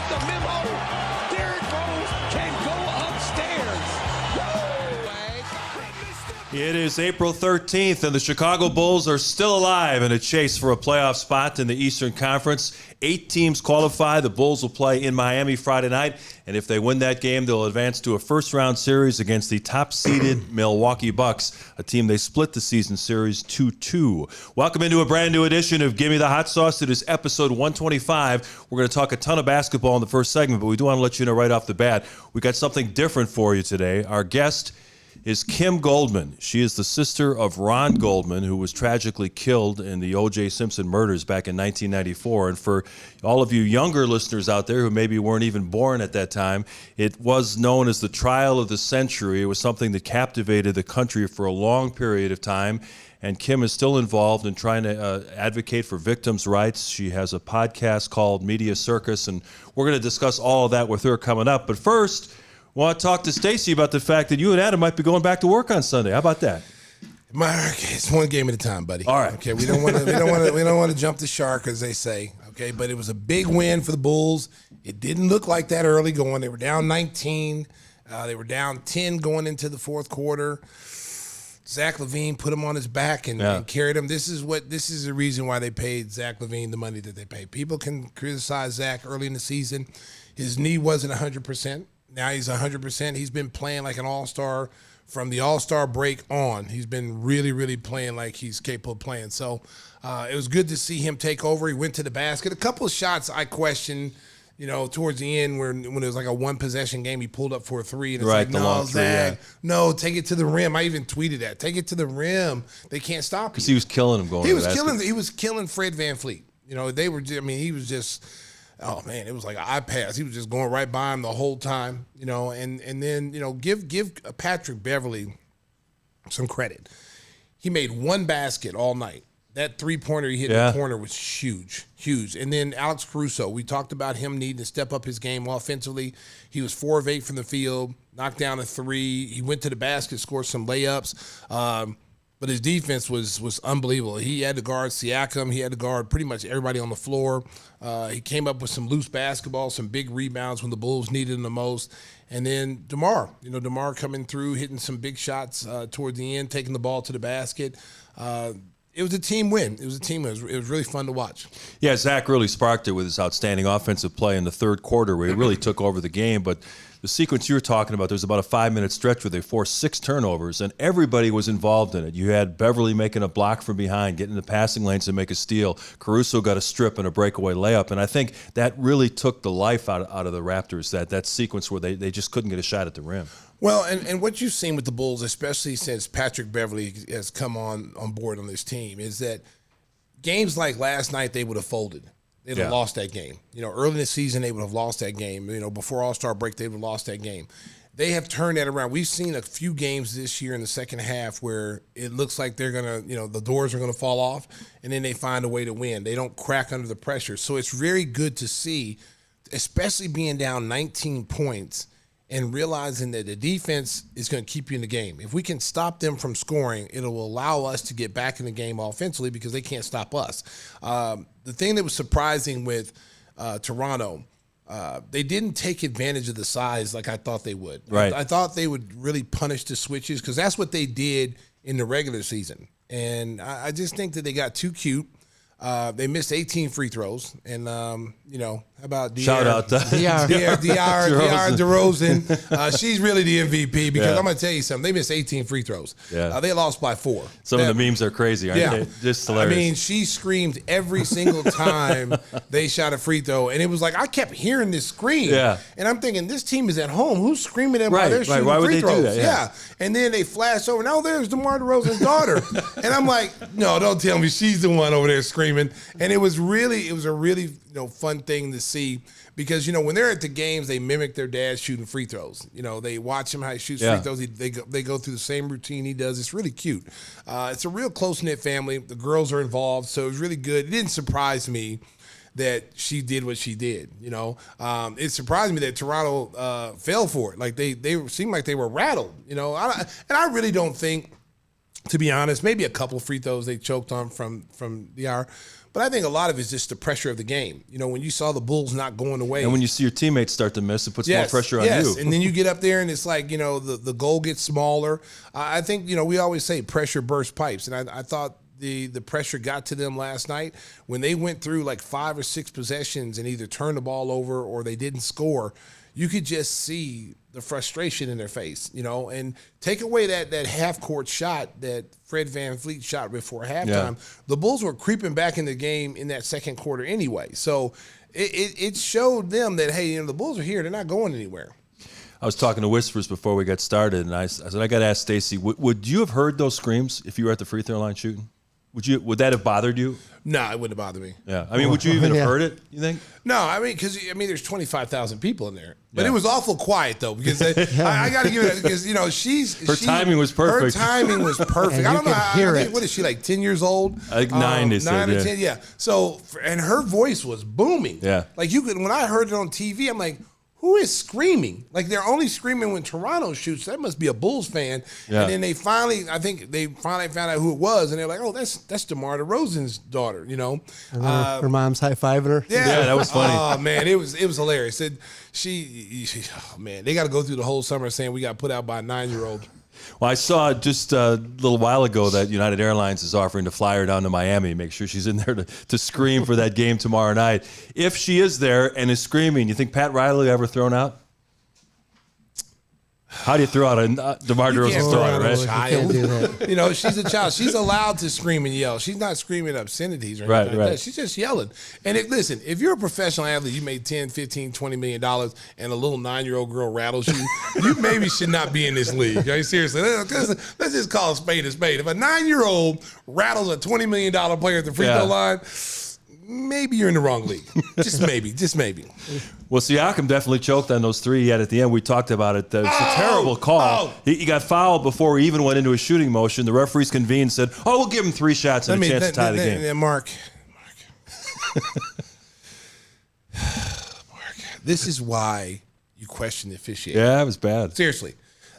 get the memo. Derrick Rose can go upstairs. It is April 13th, and the Chicago Bulls are still alive in a chase for a playoff spot in the Eastern Conference. 8 teams qualify. The Bulls will play in Miami Friday night, and if they win that game, they'll advance to a first-round series against the top-seeded Milwaukee Bucks, a team they split the season series 2-2. Welcome into a brand-new edition of Gimme the Hot Sauce. It is episode 125. We're going to talk a ton of basketball in the first segment, but we do want to let you know right off the bat, we got something different for you today. Our guest is Kim Goldman. She is the sister of Ron Goldman, who was tragically killed in the O.J. Simpson murders back in 1994. And for all of you younger listeners out there who maybe weren't even born at that time, it was known as the trial of the century. It was something that captivated the country for a long period of time. And Kim is still involved in trying to advocate for victims' rights. She has a podcast called Media Circus, and we're going to discuss all of that with her coming up. But first, I want to talk to Stacey about the fact that you and Adam might be going back to work on Sunday. How about that? It's one game at a time, buddy. All right. Okay, we don't want to jump the shark, as they say. Okay, but it was a big win for the Bulls. It didn't look like that early going. They were down 19. They were down 10 going into the fourth quarter. Zach LaVine put him on his back and carried him. This is the reason why they paid Zach LaVine the money that they paid. People can criticize Zach early in the season. His knee wasn't 100%. Now he's 100%. He's been playing like an all-star from the all-star break on. He's been really, really playing like he's capable of playing. So it was good to see him take over. He went to the basket. A couple of shots I questioned, towards the end when it was like a one-possession game, he pulled up for a three. And it's right, like, no, Zach, no, take it to the rim. I even tweeted that. Take it to the rim. They can't stop you. Because he was killing him going to the basket. He was killing Fred VanVleet. He was just – oh man, it was like an eye pass. He was just going right by him the whole time, and then give Patrick Beverley some credit. He made one basket all night. That three-pointer he hit in the corner was huge. And then Alex Caruso, we talked about him needing to step up his game offensively. He was 4 of 8 from the field, knocked down a 3. He went to the basket, scored some layups. But his defense was unbelievable. He had to guard Siakam. He had to guard pretty much everybody on the floor. He came up with some loose basketball, some big rebounds when the Bulls needed him the most. And then DeMar coming through, hitting some big shots toward the end, taking the ball to the basket. It was a team win. It was really fun to watch. Yeah, Zach really sparked it with his outstanding offensive play in the third quarter where he really took over the game. But the sequence you were talking about, there was about a 5-minute stretch where they forced 6 turnovers, and everybody was involved in it. You had Beverly making a block from behind, getting the passing lanes to make a steal. Caruso got a strip and a breakaway layup, and I think that really took the life out of the Raptors, that sequence where they just couldn't get a shot at the rim. Well, and what you've seen with the Bulls, especially since Patrick Beverly has come on board on this team, is that games like last night they would have folded. They'd have lost that game. Early in the season, they would have lost that game. Before All-Star break, they would have lost that game. They have turned that around. We've seen a few games this year in the second half where it looks like they're going to, the doors are going to fall off, and then they find a way to win. They don't crack under the pressure. So it's very good to see, especially being down 19 points and realizing that the defense is going to keep you in the game. If we can stop them from scoring, it'll allow us to get back in the game offensively because they can't stop us. The thing that was surprising with Toronto, they didn't take advantage of the size like I thought they would. Right. I thought they would really punish the switches because that's what they did in the regular season. And I just think that they got too cute. They missed 18 free throws, and how about DR? Shout out to DR DeRozan. She's really the MVP because I'm going to tell you something. They missed 18 free throws. Yeah. They lost by 4. Some of the memes are crazy, aren't they? Just hilarious. I mean, she screamed every single time they shot a free throw, and it was like I kept hearing this scream. Yeah. And I'm thinking, this team is at home. Who's screaming at while they're shooting Why would free they throws? do that? Yeah. And then they flash over. Now there's DeMar DeRozan's daughter, and I'm like, no, don't tell me she's the one over there screaming. And it was a really fun thing to see because when they're at the games, they mimic their dad shooting free throws. They watch him how he shoots free throws. They go through the same routine he does. It's really cute. It's a real close-knit family. The girls are involved, so it was really good. It didn't surprise me that she did what she did. It surprised me that Toronto fell for it. Like they seemed like they were rattled. And I really don't think, to be honest, maybe a couple free throws they choked on from DR. But I think a lot of it's just the pressure of the game. You know, when you saw the Bulls not going away. And when you see your teammates start to miss, it puts more pressure on you. And then you get up there and it's like, you know, the goal gets smaller. I think, you know, we always say pressure bursts pipes. And I thought the pressure got to them last night when they went through like 5 or 6 possessions and either turned the ball over or they didn't score. You could just see the frustration in their face, you know, and take away that half-court shot that Fred VanVleet shot before halftime. Yeah. The Bulls were creeping back in the game in that second quarter anyway. So it showed them that, hey, you know, the Bulls are here. They're not going anywhere. I was talking to Whispers before we got started, and I said, I got to ask Stacey, would you have heard those screams if you were at the free throw line shooting? Would that have bothered you? No, it wouldn't have bothered me. Yeah, I mean, would you even have heard it? You think? No, I mean, because there's 25,000 people in there, but it was awful quiet though because I got to give it because you know her timing was perfect. Her timing was perfect. I don't know. What is she like? 10 years old? Like 9 or 10. Yeah. So and her voice was booming. Yeah. Like you could when I heard it on TV, I'm like, who is screaming? Like they're only screaming when Toronto shoots. That must be a Bulls fan. Yeah. And then they finally found out who it was, and they're like, "Oh, that's DeMar DeRozan's daughter." You know, her mom's high fiving her. Yeah, that was funny. Oh man, it was hilarious. They got to go through the whole summer saying we got put out by a 9-year-old. Well, I saw just a little while ago that United Airlines is offering to fly her down to Miami, make sure she's in there to scream for that game tomorrow night. If she is there and is screaming, you think Pat Riley ever thrown out? How do you throw out a DeMar DeRozan's daughter, right? You can't do that. You know, she's a child. She's allowed to scream and yell. She's not screaming obscenities or anything like that. She's just yelling. And listen, if you're a professional athlete, you made $10, $15, $20 million, and a little 9-year-old girl rattles you, you maybe should not be in this league. Right? Seriously, let's just call a spade a spade. If a 9-year-old rattles a $20 million player at the free throw line, maybe you're in the wrong league. Just maybe. Well, Siakam definitely choked on those 3 he had at the end. We talked about it. It's a terrible call. He got fouled before he even went into a shooting motion. The referees convened and said, we'll give him 3 shots and a chance to tie the game. Mark, this is why you question the officiating. Yeah, it was bad. Seriously.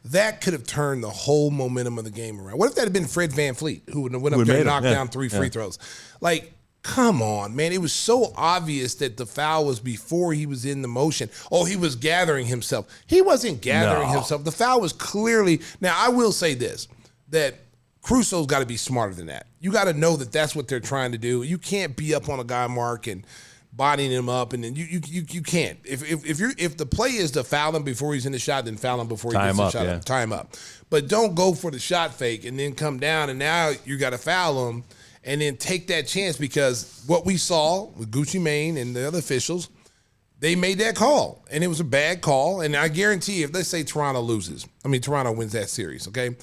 That could have turned the whole momentum of the game around. What if that had been Fred VanVleet who would have went up there and knocked down 3 free throws? Like, come on, man. It was so obvious that the foul was before he was in the motion. Oh, he was gathering himself. He wasn't gathering himself. The foul was clearly. Now, I will say this, that Crusoe's got to be smarter than that. You got to know that that's what they're trying to do. You can't be up on a guy, Mark, and bodying him up, and then you can't. If the play is to foul him before he's in the shot, then foul him before he gets the shot. Yeah. Tie him up. But don't go for the shot fake and then come down, and now you got to foul him. And then take that chance because what we saw with Gucci Mane and the other officials, they made that call. And it was a bad call. And I guarantee if, let's say Toronto wins that series, okay?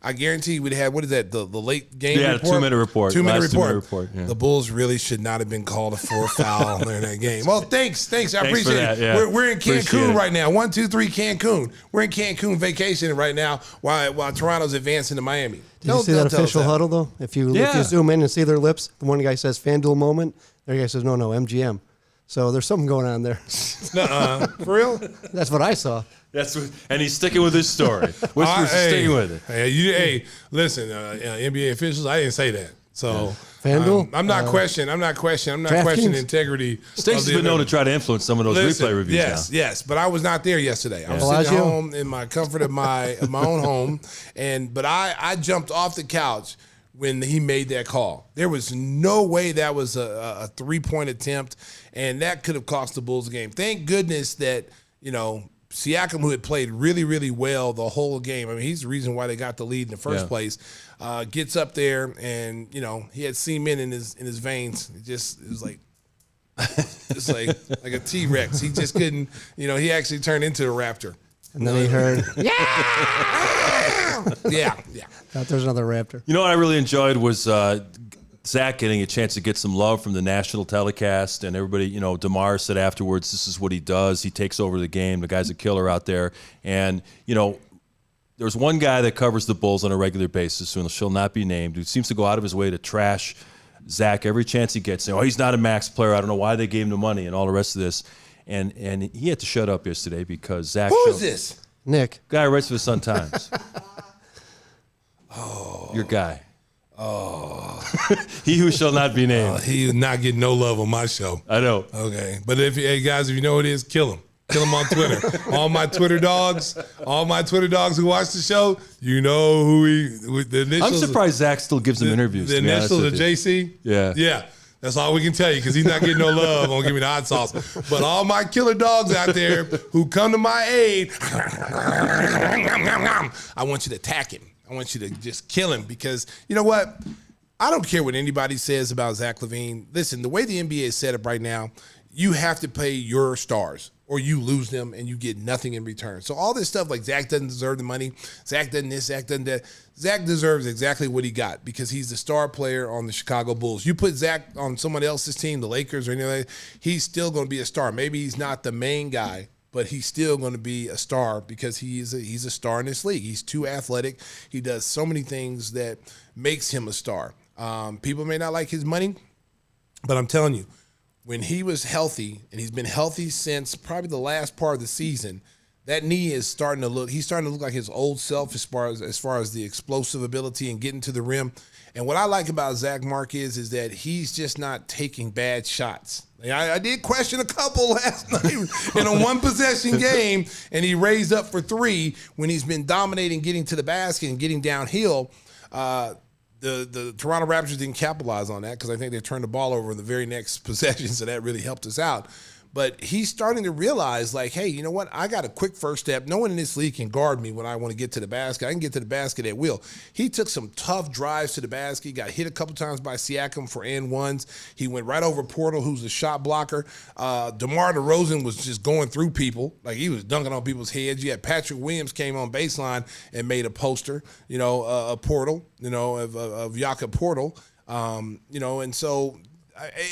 I guarantee we'd have, what is that, the late game report? Yeah, 2-minute report. 2-minute report. Yeah. The Bulls really should not have been called a 4th foul during that game. Well, thanks. I appreciate it. Yeah. We're in Cancun right now. 1, 2, 3, Cancun. We're in Cancun vacationing right now while Toronto's advancing to Miami. Did you see that official huddle, though? If you zoom in and see their lips, the one guy says FanDuel moment, the other guy says, no, MGM. So there's something going on there. For real? That's what I saw. And he's sticking with his story. Whispers sticking with it. Hey, listen, NBA officials, I didn't say that. So FanDuel? I'm not questioning the integrity. Stacey's been known to try to influence some of those replay reviews. Yes, but I was not there yesterday. I was sitting at home in my comfort of my own home, but I jumped off the couch when he made that call. There was no way that was a 3-point attempt, and that could have cost the Bulls the game. Thank goodness that, Siakam, who had played really, really well the whole game, I mean, he's the reason why they got the lead in the first place, gets up there and, he had cement in his veins. It was like, it's like a T-Rex. He just couldn't, he actually turned into a raptor. And then he heard, yeah. Thought there's another raptor. What I really enjoyed was Zach getting a chance to get some love from the national telecast, and everybody, DeMar said afterwards, this is what he does. He takes over the game. The guy's a killer out there. And, there's one guy that covers the Bulls on a regular basis, who shall not be named, who seems to go out of his way to trash Zach every chance he gets. Saying, he's not a max player. I don't know why they gave him the money and all the rest of this. And he had to shut up yesterday because Zach. Who is this? Nick. Guy who writes for the Sun-Times. Your guy. He who shall not be named. He is not getting no love on my show. I know. Okay. But guys, if you know who it is, kill him. Kill him on Twitter. all my Twitter dogs who watch the show, you know who the initials. I'm surprised Zach still gives him interviews. The initials of JC? Yeah. Yeah. That's all we can tell you because he's not getting no love on Give Me the Hot Sauce. But all my killer dogs out there who come to my aid, I want you to attack him. I want you to just kill him because you know what? I don't care what anybody says about Zach LaVine. Listen, the way the NBA is set up right now, you have to pay your stars or you lose them and you get nothing in return. So all this stuff like Zach doesn't deserve the money, Zach doesn't this, Zach doesn't that. Zach deserves exactly what he got because he's the star player on the Chicago Bulls. You put Zach on someone else's team, the Lakers or anything like that, he's still going to be a star. Maybe he's not the main guy, but he's still going to be a star because he's a star in this league. He's too athletic. He does so many things that makes him a star. People may not like his money, but I'm telling you, when he was healthy, and he's been healthy since probably the last part of the season, that knee is starting to look. He's starting to look like his old self as far as the explosive ability and getting to the rim. And what I like about Zach Mark is that he's just not taking bad shots. I did question a couple last night in a one-possession game, and he raised up for three when he's been dominating, getting to the basket and getting downhill. The Toronto Raptors didn't capitalize on that because I think they turned the ball over in the very next possession, so that really helped us out. But he's starting to realize, like, hey, you know what? I got a quick first step. No one in this league can guard me when I want to get to the basket. I can get to the basket at will. He took some tough drives to the basket. He got hit a couple times by Siakam for and ones. He went right over Portal, who's a shot blocker. DeMar DeRozan was just going through people. Like, he was dunking on people's heads. You had Patrick Williams came on baseline and made a poster, a Portal, of Jakob Portal. And so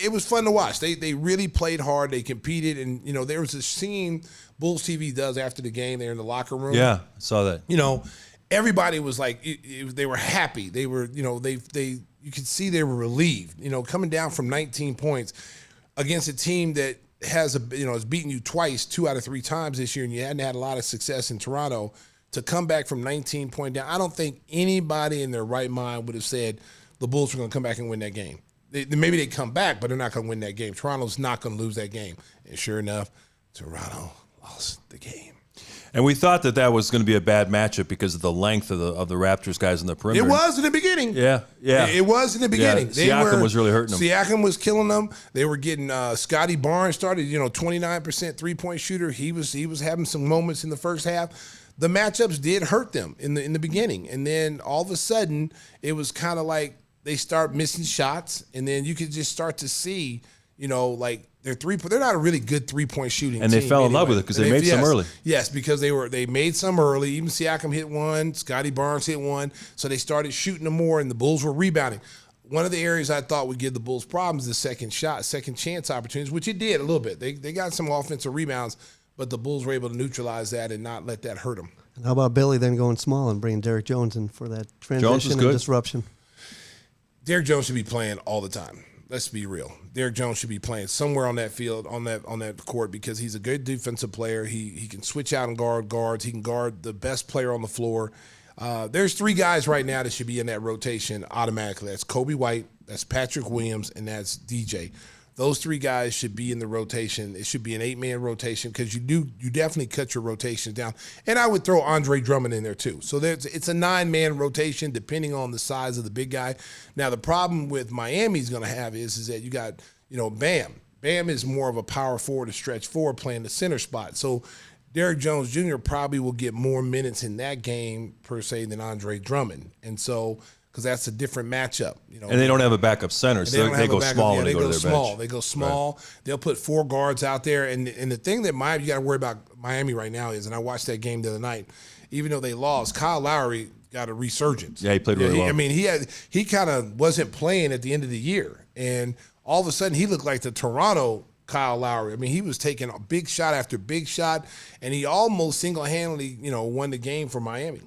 it was fun to watch. They really played hard. They competed, and there was a scene Bulls TV does after the game. They're in the locker room. Yeah, I saw that. Everybody was like, they were happy. They were, you could see they were relieved. Coming down from 19 points against a team that has has beaten you twice, 2 out of 3 times this year, and you hadn't had a lot of success in Toronto. To come back from 19 point down, I don't think anybody in their right mind would have said the Bulls were going to come back and win that game. Maybe they come back, but they're not going to win that game. Toronto's not going to lose that game. And sure enough, Toronto lost the game. And we thought that was going to be a bad matchup because of the length of the Raptors guys in the perimeter. It was in the beginning. Yeah. It was in the beginning. Yeah, Siakam was really hurting them. Siakam was killing them. They were getting Scotty Barnes started, 29% three-point shooter. He was having some moments in the first half. The matchups did hurt them in the beginning. And then all of a sudden, it was kind of like they start missing shots, and then you could just start to see, like they're not a really good three-point shooting and team. They fell in love with it because they made some early. Yes, because they made some early. Even Siakam hit one, Scotty Barnes hit one, so they started shooting them more, and the Bulls were rebounding. One of the areas I thought would give the Bulls problems is the second chance opportunities, which it did a little bit. They got some offensive rebounds, but the Bulls were able to neutralize that and not let that hurt them. And how about Billy then going small and bringing Derrick Jones in for that transition and disruption? Derrick Jones should be playing all the time. Let's be real. Derrick Jones should be playing somewhere on that field, on that court, because he's a good defensive player. He can switch out and guard guards. He can guard the best player on the floor. There's 3 guys right now that should be in that rotation automatically. That's Kobe White, that's Patrick Williams, and that's DJ. Those 3 guys should be in the rotation. It should be an 8-man rotation because you definitely cut your rotations down. And I would throw Andre Drummond in there too. So it's a 9-man rotation depending on the size of the big guy. Now the problem with Miami's going to have is that you got Bam. Bam is more of a power forward, a stretch forward, playing the center spot. So Derrick Jones Jr. probably will get more minutes in that game per se than Andre Drummond, and so. Because that's a different matchup, And they don't have a backup center, so they go small when they go to their bench. They go small. Right. They'll put 4 guards out there, and the thing that you got to worry about Miami right now is, and I watched that game the other night, even though they lost, Kyle Lowry got a resurgence. Yeah, he played really well. I mean, he kind of wasn't playing at the end of the year, and all of a sudden he looked like the Toronto Kyle Lowry. I mean, he was taking a big shot after big shot, and he almost single-handedly, won the game for Miami.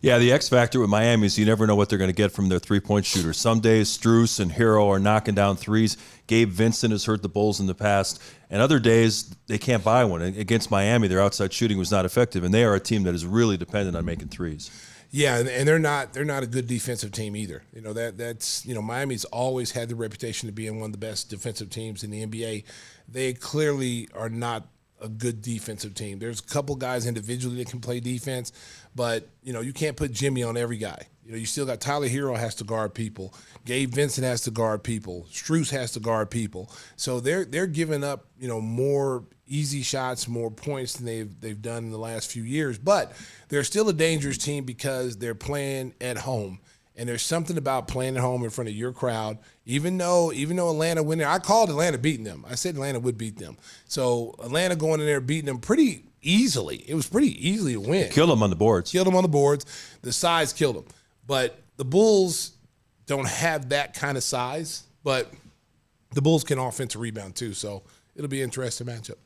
Yeah, the X factor with Miami is you never know what they're going to get from their three-point shooters. Some days Strus and Hero are knocking down threes. Gabe Vincent has hurt the Bulls in the past. And other days they can't buy one. Against Miami, their outside shooting was not effective, and they are a team that is really dependent on making threes. Yeah, and they're not a good defensive team either. You know, that's Miami's always had the reputation of being one of the best defensive teams in the NBA. They clearly are not a good defensive team. There's a couple guys individually that can play defense, but you can't put Gimme on every guy. You still got Tyler Hero has to guard people. Gabe Vincent has to guard people. Strus has to guard people. So they're giving up more easy shots, more points than they've done in the last few years. But they're still a dangerous team because they're playing at home. And there's something about playing at home in front of your crowd. Even though Atlanta went there, I called Atlanta beating them. I said Atlanta would beat them. So Atlanta going in there beating them pretty easily. It was pretty easily to win. Killed them on the boards. The size killed them. But the Bulls don't have that kind of size. But the Bulls can offensive rebound too. So it'll be an interesting matchup.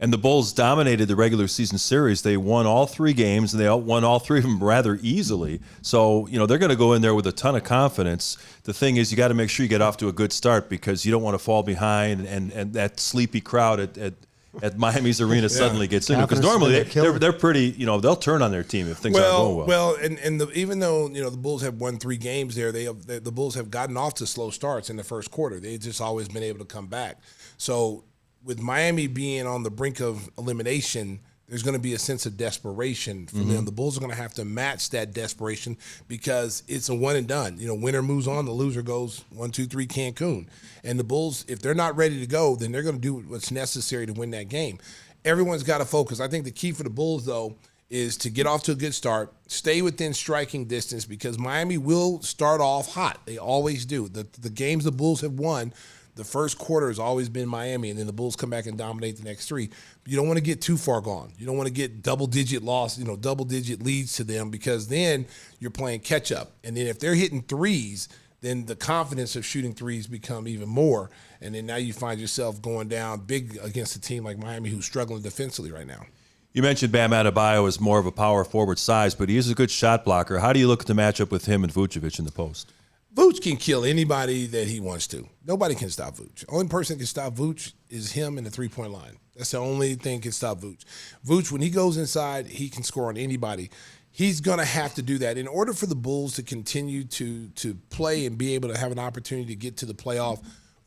And the Bulls dominated the regular season series. They won all 3 games, and they won all 3 of them rather easily. So, they're going to go in there with a ton of confidence. The thing is, you got to make sure you get off to a good start because you don't want to fall behind and that sleepy crowd at Miami's arena suddenly gets in. Because normally they're pretty, they'll turn on their team if things aren't going well. Well, even though, the Bulls have won 3 games there, the Bulls have gotten off to slow starts in the first quarter. They've just always been able to come back. So, with Miami being on the brink of elimination, there's going to be a sense of desperation for them. The Bulls are going to have to match that desperation because it's a one and done. Winner moves on, the loser goes 1, 2, 3 Cancun. And the Bulls, if they're not ready to go, then they're going to do what's necessary to win that game. Everyone's got to focus. I think the key for the Bulls, though, is to get off to a good start, stay within striking distance because Miami will start off hot. They always do. The games the Bulls have won, the first quarter has always been Miami, and then the Bulls come back and dominate the next 3. You don't want to get too far gone. You don't want to get double-digit leads to them because then you're playing catch-up. And then if they're hitting threes, then the confidence of shooting threes become even more. And then now you find yourself going down big against a team like Miami who's struggling defensively right now. You mentioned Bam Adebayo as more of a power forward size, but he is a good shot blocker. How do you look at the matchup with him and Vucevic in the post? Vooch can kill anybody that he wants to. Nobody can stop Vooch. The only person that can stop Vooch is him in the three-point line. That's the only thing that can stop Vooch. Vooch, when he goes inside, he can score on anybody. He's going to have to do that. In order for the Bulls to continue to play and be able to have an opportunity to get to the playoff,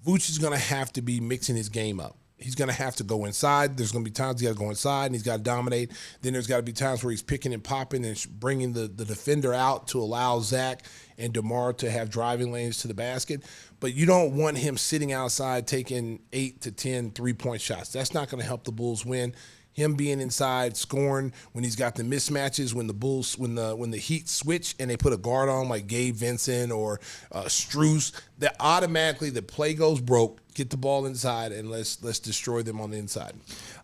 Vooch is going to have to be mixing his game up. He's going to have to go inside. There's going to be times he's got to go inside and he's got to dominate. Then there's got to be times where he's picking and popping and bringing the defender out to allow Zach and DeMar to have driving lanes to the basket. But you don't want him sitting outside taking 8 to 10 3-point shots. That's not going to help the Bulls win. Him being inside, scoring when he's got the mismatches, when the Bulls, when the Heat switch and they put a guard on like Gabe Vincent or Strus, that automatically the play goes broke. Get the ball inside and let's destroy them on the inside.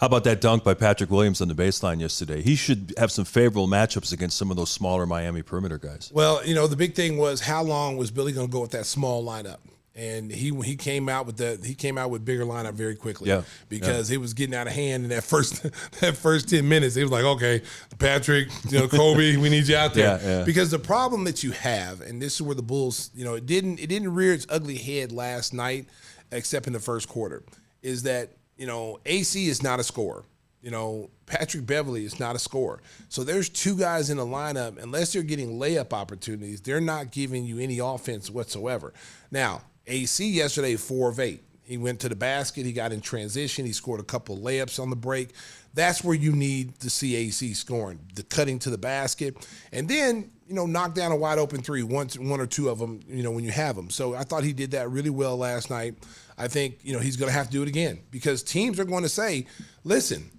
How about that dunk by Patrick Williams on the baseline yesterday? He should have some favorable matchups against some of those smaller Miami perimeter guys. Well, the big thing was how long was Billy going to go with that small lineup? And he came out with bigger lineup very quickly. Yeah, because it was getting out of hand in that first 10 minutes. He was like, okay, Patrick, Kobe, we need you out there. Yeah. Because the problem that you have, and this is where the Bulls, it didn't rear its ugly head last night, except in the first quarter, is that AC is not a scorer. Patrick Beverly is not a scorer. So there's 2 guys in the lineup, unless they're getting layup opportunities, they're not giving you any offense whatsoever. Now, AC yesterday, 4 of 8. He went to the basket. He got in transition. He scored a couple layups on the break. That's where you need to see AC scoring, the cutting to the basket. And then, knock down a wide open 3, one or two of them, when you have them. So I thought he did that really well last night. I think, he's going to have to do it again because teams are going to say, listen,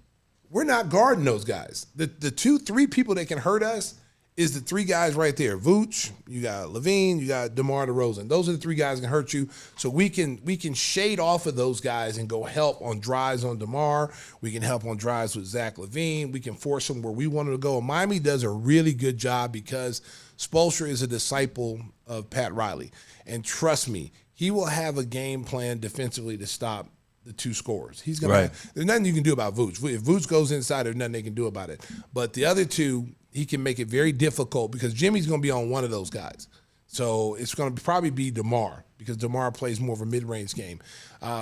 we're not guarding those guys. The 2-3 people that can hurt us is the 3 guys right there. Vooch, you got Levine, you got DeMar DeRozan. Those are the 3 guys that can hurt you. So we can shade off of those guys and go help on drives on DeMar. We can help on drives with Zach LaVine. We can force them where we want them to go. Miami does a really good job because Spoelstra is a disciple of Pat Riley. And trust me, he will have a game plan defensively to stop the 2 scorers. He's gonna. There's nothing you can do about Vooch. If Vooch goes inside, there's nothing they can do about it. But the other 2, he can make it very difficult because Jimmy's going to be on one of those guys. So it's going to probably be DeMar because DeMar plays more of a mid-range game.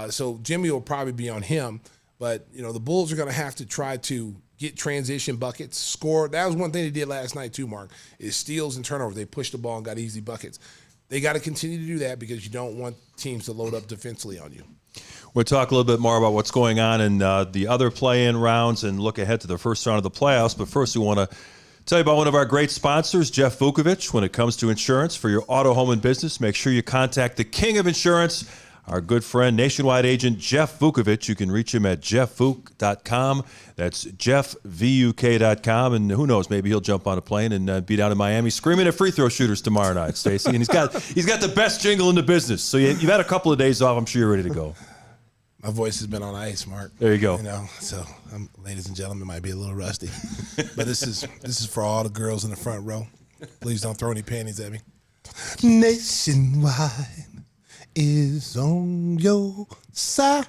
So Jimmy will probably be on him. But, the Bulls are going to have to try to get transition buckets, score. That was one thing they did last night too, Mark, is steals and turnovers. They pushed the ball and got easy buckets. They got to continue to do that because you don't want teams to load up defensively on you. We'll talk a little bit more about what's going on in the other play-in rounds and look ahead to the first round of the playoffs. But first, we want to tell you about one of our great sponsors, Jeff Vukovich. When it comes to insurance for your auto, home, and business, make sure you contact the king of insurance, our good friend, nationwide agent, Jeff Vukovich. You can reach him at jeffvuk.com. That's jeffvuk.com. And who knows, maybe he'll jump on a plane and be down in Miami screaming at free throw shooters tomorrow night, Stacey. And he's got the best jingle in the business. So you've had a couple of days off. I'm sure you're ready to go. My voice has been on ice, Mark. There you go. You know, so ladies and gentlemen, might be a little rusty, but this is for all the girls in the front row. Please don't throw any panties at me. Nationwide is on your side.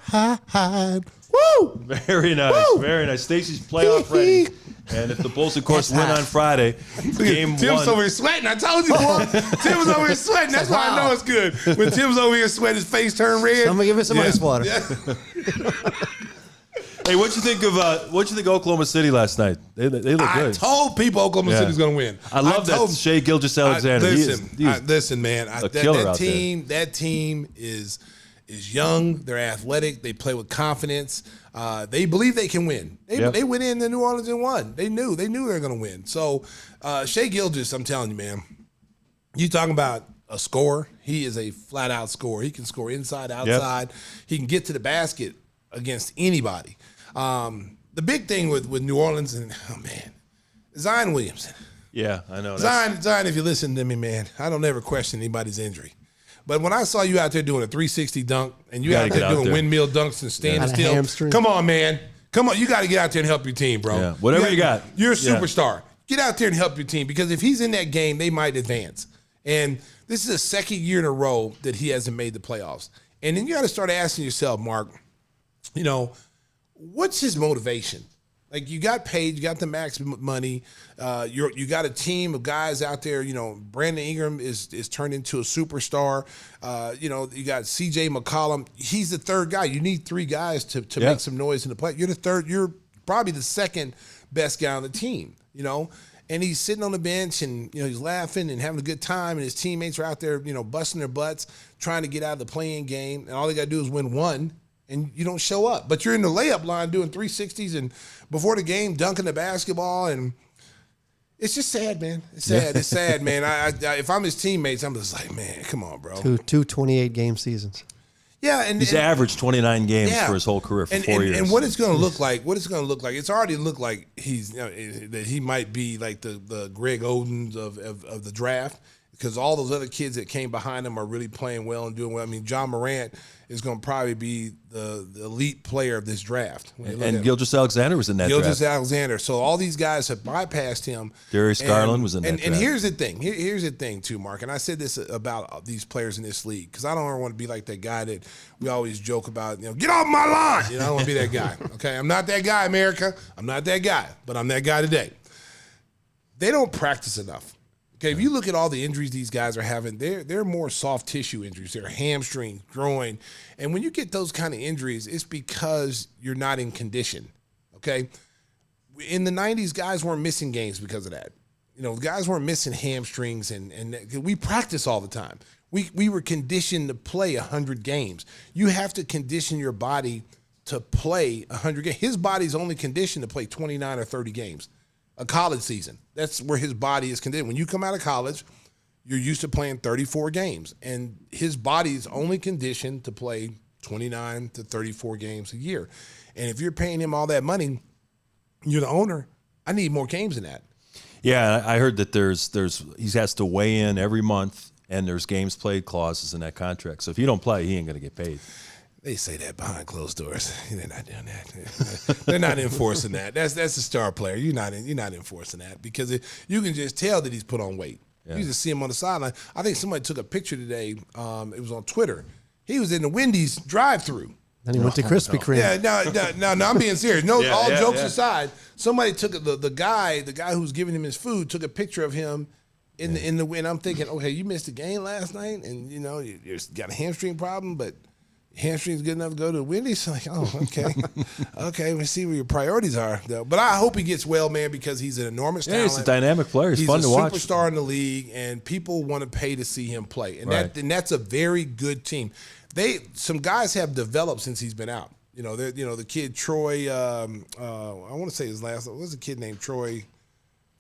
Woo! Very nice. Woo! Very nice. Stacey's playoff ready. And if the Bulls, of course, win on Friday, game Tim's 1. over here sweating. I told you, boy. Tim was over here sweating. That's why I know it's good. When Tim's over here sweating, his face turned red. Somebody give me some ice water. Yeah. Hey, what'd you think of Oklahoma City last night? They look good. I told people Oklahoma City's going to win. I love that Shai Gilgeous-Alexander. Listen, man. That team is young. They're athletic. They play with confidence. They believe they can win. They went into New Orleans and won. They knew they were going to win. So Shai Gilgeous, I'm telling you, man, you talking about a scorer. He is a flat-out scorer. He can score inside, outside. Yep. He can get to the basket against anybody. The big thing with New Orleans and, Zion Williamson. Yeah, I know. Zion, if you listen to me, man, I don't ever question anybody's injury. But when I saw you out there doing a 360 dunk and you out there doing windmill dunks and standing still, come on, man. Come on. You got to get out there and help your team, bro. Yeah, whatever you got. You're a superstar. Get out there and help your team because if he's in that game, they might advance. And this is the second year in a row that he hasn't made the playoffs. And then you got to start asking yourself, Mark, what's his motivation? Like, you got paid, you got the max money, you got a team of guys out there. Brandon Ingram is turned into a superstar. You got C.J. McCollum. He's the third guy. You need three guys to make some noise in the play. You're the third. You're probably the second best guy on the team. And he's sitting on the bench and he's laughing and having a good time. And his teammates are out there, busting their butts, trying to get out of the play-in game. And all they got to do is win one. And you don't show up. But you're in the layup line doing 360s and before the game dunking the basketball. And it's just sad, man. It's sad. It's sad, man. I if I'm his teammates, I'm just like, man, come on, bro. Two 28-game seasons. Yeah, and he's averaged 29 games for his whole career for 4 years. And what it's going to look like? It's already looked like that he might be like the Greg Odens of the draft because all those other kids that came behind him are really playing well and doing well. I mean, John Morant is going to probably be the elite player of this draft. And Gilgeous-Alexander was in that draft. Gilgeous-Alexander. So all these guys have bypassed him. Darius Garland was in that draft. And here's the thing. Here's the thing, too, Mark. And I said this about these players in this league because I don't ever want to be like that guy that we always joke about, get off my line. I don't want to be that guy. Okay? I'm not that guy, America. I'm not that guy. But I'm that guy today. They don't practice enough. Okay, if you look at all the injuries these guys are having, they're more soft tissue injuries. They're hamstring, groin. And when you get those kind of injuries, it's because you're not in condition, okay? In the 90s, guys weren't missing games because of that. Guys weren't missing hamstrings, and we practice all the time. We were conditioned to play 100 games. You have to condition your body to play 100 games. His body's only conditioned to play 29 or 30 games. A college season. That's where his body is conditioned. When you come out of college, you're used to playing 34 games. And his body is only conditioned to play 29 to 34 games a year. And if you're paying him all that money, you're the owner, I need more games than that. Yeah, I heard that he has to weigh in every month, and there's games played clauses in that contract. So if you don't play, he ain't going to get paid. They say that behind closed doors. They're not doing that. They're not enforcing that. That's a star player. You're not enforcing that because you can just tell that he's put on weight. Yeah. You just see him on the sideline. I think somebody took a picture today. It was on Twitter. He was in the Wendy's drive-through. And he went to Krispy Kreme. Yeah, no, I'm being serious. No, all jokes aside, somebody took the guy who's giving him his food took a picture of him in the wind. I'm thinking, okay, you missed a game last night, and you got a hamstring problem, but hamstring's good enough to go to Wendy's. Like, oh, okay. Okay, we see where your priorities are, though. But I hope he gets well, man, because he's an enormous talent. He's a dynamic player. He's fun to watch. He's a superstar in the league, and people want to pay to see him play. And that's a very good team. Some guys have developed since he's been out. The kid Troy, I want to say his last, what was the kid named Troy,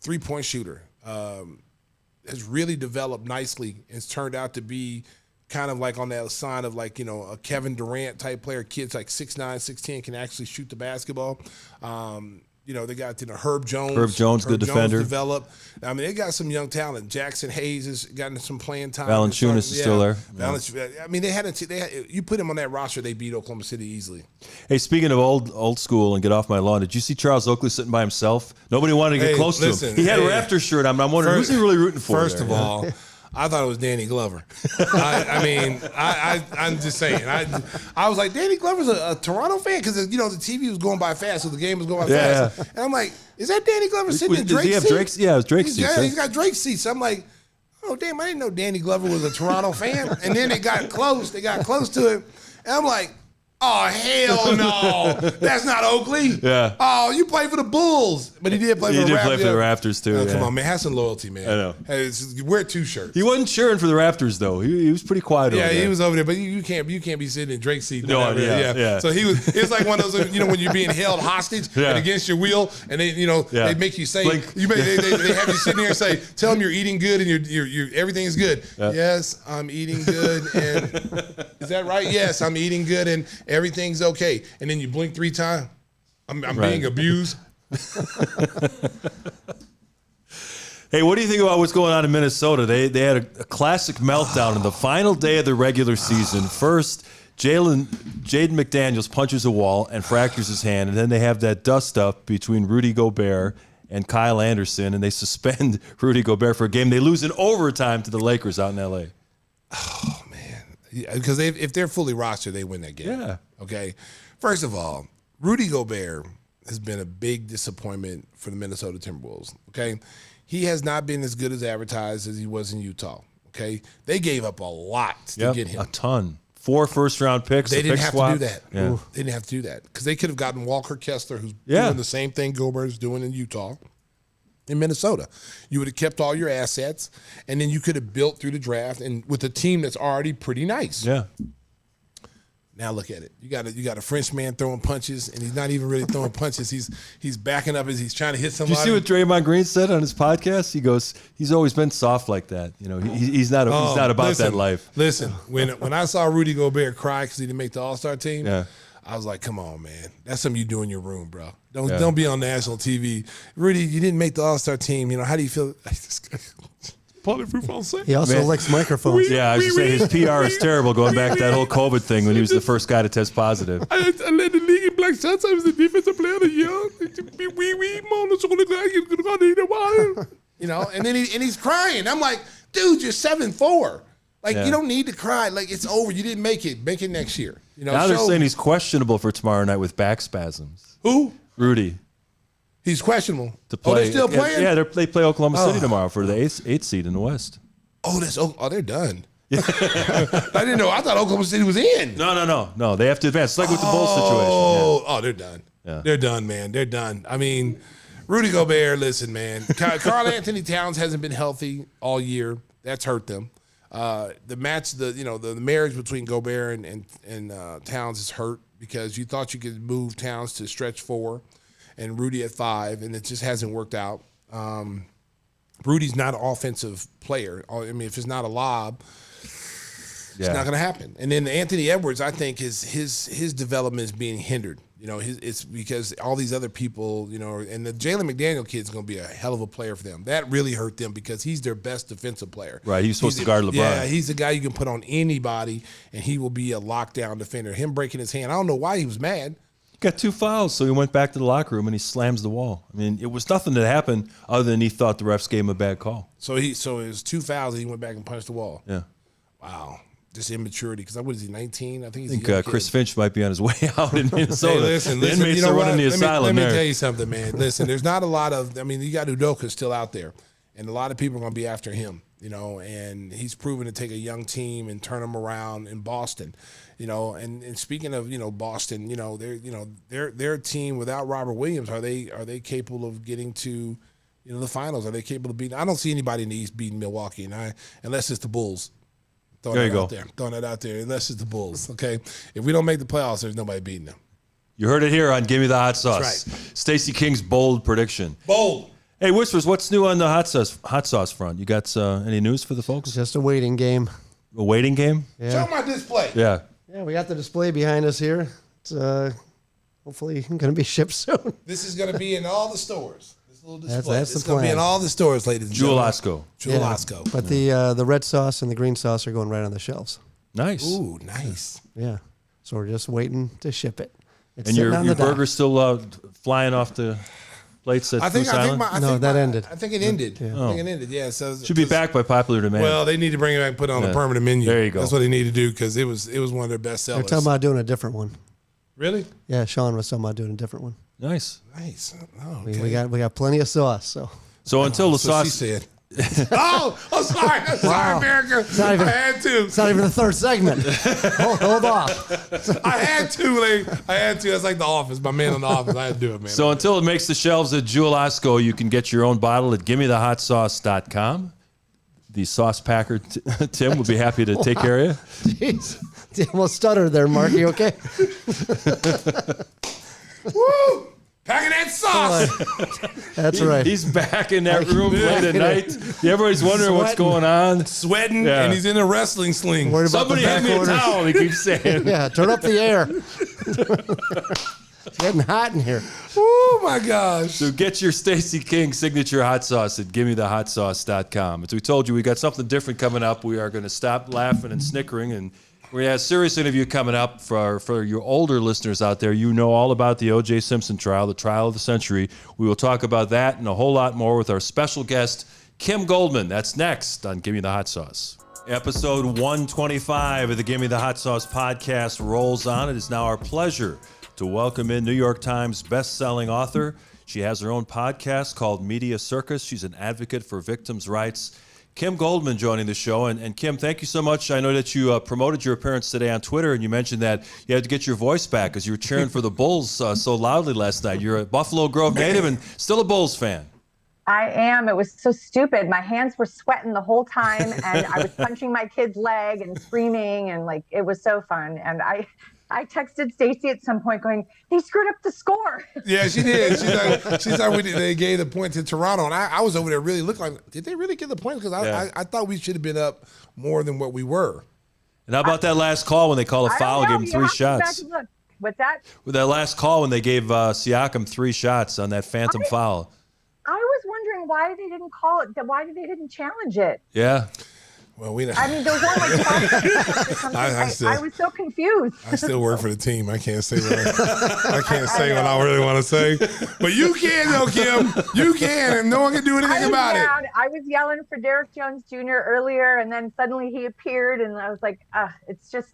3-point shooter, has really developed nicely and it's turned out to be kind of like on that sign of like, a Kevin Durant type player. Kids like 6'9", 6'10", can actually shoot the basketball. They got Herb Jones. Herb Jones, good defender. Developed. I mean, they got some young talent. Jackson Hayes has gotten some playing time. Valanciunas is still there. I mean, you put him on that roster, they beat Oklahoma City easily. Hey, speaking of old school and get off my lawn, did you see Charles Oakley sitting by himself? Nobody wanted to get close to him. He had a Raptors shirt on. I'm wondering, who's he really rooting for? First of all, I thought it was Danny Glover. I'm just saying. I was like, Danny Glover's a Toronto fan because the TV was going by fast, so the game was going by fast. And I'm like, is that Danny Glover sitting in Drake's seat? Drake's? Yeah, it was Drake's seat. Yeah, he's got Drake's seats. So I'm like, oh damn, I didn't know Danny Glover was a Toronto fan. And then they got close. They got close to him, and I'm like, oh, hell no. That's not Oakley. Yeah. Oh, you play for the Bulls. But he did play for the Raptors. He did play for the Raptors, too. Come on, man. Have some loyalty, man. I know. Hey, wear 2 shirts. He wasn't cheering for the Raptors, though. He was pretty quiet over there. Yeah, he was over there. But you can't be sitting in Drake's seat. No, yeah. So it's like one of those, when you're being held hostage and against your will, and they, they make you say, they have you sitting there and say, tell them you're eating good and you're everything's good. Yeah. Yes, I'm eating good. And is that right? Yes, I'm eating good and everything's okay. And then you blink 3 times. I'm being abused. Hey, what do you think about what's going on in Minnesota? They had a classic meltdown in the final day of the regular season. First, Jaden McDaniels punches a wall and fractures his hand, and then they have that dust-up between Rudy Gobert and Kyle Anderson, and they suspend Rudy Gobert for a game. They lose in overtime to the Lakers out in L.A. Oh, man. Because if they're fully rostered, they win that game. Yeah. Okay. First of all, Rudy Gobert has been a big disappointment for the Minnesota Timberwolves. Okay. He has not been as good as advertised as he was in Utah. Okay. They gave up a lot to get him. A ton. 4 first-round picks. They didn't have to do that. Yeah. They didn't have to do that because they could have gotten Walker Kessler, who's doing the same thing Gobert is doing in Utah. In Minnesota, you would have kept all your assets, and then you could have built through the draft and with a team that's already pretty nice. Yeah. Now look at it. You got a French man throwing punches, and he's not even really throwing punches. He's backing up as he's trying to hit somebody. Did you see what Draymond Green said on his podcast? He goes, he's always been soft like that. He's not about that life. Listen, when I saw Rudy Gobert cry because he didn't make the All-Star team, I was like, come on, man. That's something you do in your room, bro. Don't be on national TV. Rudy, you didn't make the All-Star team. How do you feel? He also likes microphones. I was going to say his PR is terrible going back to that whole COVID thing when he was the first guy to test positive. I led the league in black shots. I was the defensive player of the year. And then he's crying. I'm like, dude, you're 7'4". You don't need to cry. It's over. You didn't make it. Make it next year. Now they're saying he's questionable for tomorrow night with back spasms. Who? Rudy. He's questionable. To play. They're still playing? Yeah, they play Oklahoma City tomorrow for the eighth seed in the West. They're done. I didn't know. I thought Oklahoma City was in. No. They have to advance. It's like with the Bulls situation. They're done. Yeah. They're done, man. They're done. I mean, Rudy Gobert, listen, man. Karl Anthony Towns hasn't been healthy all year. That's hurt them. The marriage between Gobert and Towns is hurt because you thought you could move Towns to stretch 4 and Rudy at 5, and it just hasn't worked out. Rudy's not an offensive player. I mean, if it's not a lob, it's not going to happen. And then Anthony Edwards, I think his development is being hindered. It's because all these other people, and the Jalen McDaniel kid's going to be a hell of a player for them. That really hurt them because he's their best defensive player. Right, he's supposed to guard LeBron. Yeah, he's the guy you can put on anybody, and he will be a lockdown defender. Him breaking his hand, I don't know why he was mad. Got 2 fouls, so he went back to the locker room and he slams the wall. I mean, it was nothing that happened other than he thought the refs gave him a bad call. So it was 2 fouls and he went back and punched the wall. Yeah. Wow. Just immaturity. Because what is he, 19? I think Chris Finch might be on his way out in Minnesota. Hey, listen, the inmates are running the asylum there. Let me tell you something, man. Listen, there's not a lot of, you got Udoka still out there. And a lot of people are going to be after him, and he's proven to take a young team and turn them around in Boston. And speaking of, Boston, their team without Robert Williams, are they capable of getting to, the finals? Are they capable of beating? I don't see anybody in the East beating Milwaukee, unless it's the Bulls. Throwing it out there, unless it's the Bulls. Okay, if we don't make the playoffs, there's nobody beating them. You heard it here on Gimme the Hot Sauce. That's right. Stacey King's bold prediction. Bold. Hey, Whispers, what's new on the hot sauce front? You got any news for the folks? It's just a waiting game. A waiting game? Yeah. Show my display. Yeah. Yeah, we got the display behind us here. It's hopefully going to be shipped soon. This is going to be in all the stores. This little display. That's it's the going to be plan. in all the stores, ladies and gentlemen. Jewel Yeah. Osco. But the red sauce and the green sauce are going right on the shelves. Nice. Ooh, nice. Yeah. So we're just waiting to ship it. It's And sitting on your the dock. burger's still flying off the plates at Goose Island? That ended. I think it ended. Yeah. I think it ended. Yeah. So Should be back by popular demand. Well, they need to bring it back and put it on the permanent menu. There you go. That's what they need to do because it was one of their best sellers. They're talking about doing a different one. Really? Yeah, Sean was talking about doing a different one. Nice. Nice. Oh, We got plenty of sauce. So until the That's what she sauce... said. I'm sorry. I'm sorry, America. I had to. it's not even the third segment. hold off. I had to, I had to. That's like The Office. My man on The Office. I had to do it, man. So until it makes the shelves at Jewel Osco, you can get your own bottle at GimmeTheHotSauce.com. The sauce packer, Tim, would be happy to take care of you. Jeez. You almost stuttered there, Mark. You okay? Woo! Packing that sauce. That's right. He's back in that room late at night. Everybody's wondering what's going on. Sweating, Yeah. and he's in a wrestling sling. Worried about Somebody the hand back me a orders. towel, he keeps saying. Yeah, turn up the air. It's getting hot in here. Oh, my gosh. So get your Stacey King signature hot sauce at GimmeTheHotSauce.com. As we told you, we got something different coming up. We are going to stop laughing and snickering, and we have a serious interview coming up for your older listeners out there. You know all about the O.J. Simpson trial, the trial of the century. We will talk about that and a whole lot more with our special guest, Kim Goldman. That's next on Gimme the Hot Sauce. Episode 125 of the Gimme the Hot Sauce podcast rolls on. It is now our pleasure to welcome in New York Times best-selling author. She has her own podcast called Media Circus. She's an advocate for victims' rights. Kim Goldman joining the show. And Kim, thank you so much. I know that you promoted your appearance today on Twitter, and you mentioned that you had to get your voice back because you were cheering for the Bulls so loudly last night. You're a Buffalo Grove native and still a Bulls fan. I am. It was so stupid. My hands were sweating the whole time, and I was punching my kid's leg and screaming, and it was so fun. And I texted Stacey at some point going, they screwed up the score. Yeah, she did. She's like they gave the point to Toronto. And I was over there really looking like, did they really get the point? Because I thought we should have been up more than what we were. And how about that last call when they called a foul and gave him You 3 have to go back shots? and look. What's that? With that last call when they gave Siakam 3 shots on that phantom foul. I was wondering why they didn't call it. Why they didn't challenge it? Yeah. Well, we. I mean, there was only 12 seconds or something. I was so confused. I still work for the team. I can't say what I can't say what I really want to say. But you can, though, Kim. You can, and no one can do anything about it. I was yelling for Derek Jones Jr. earlier, and then suddenly he appeared, and I was like, it's just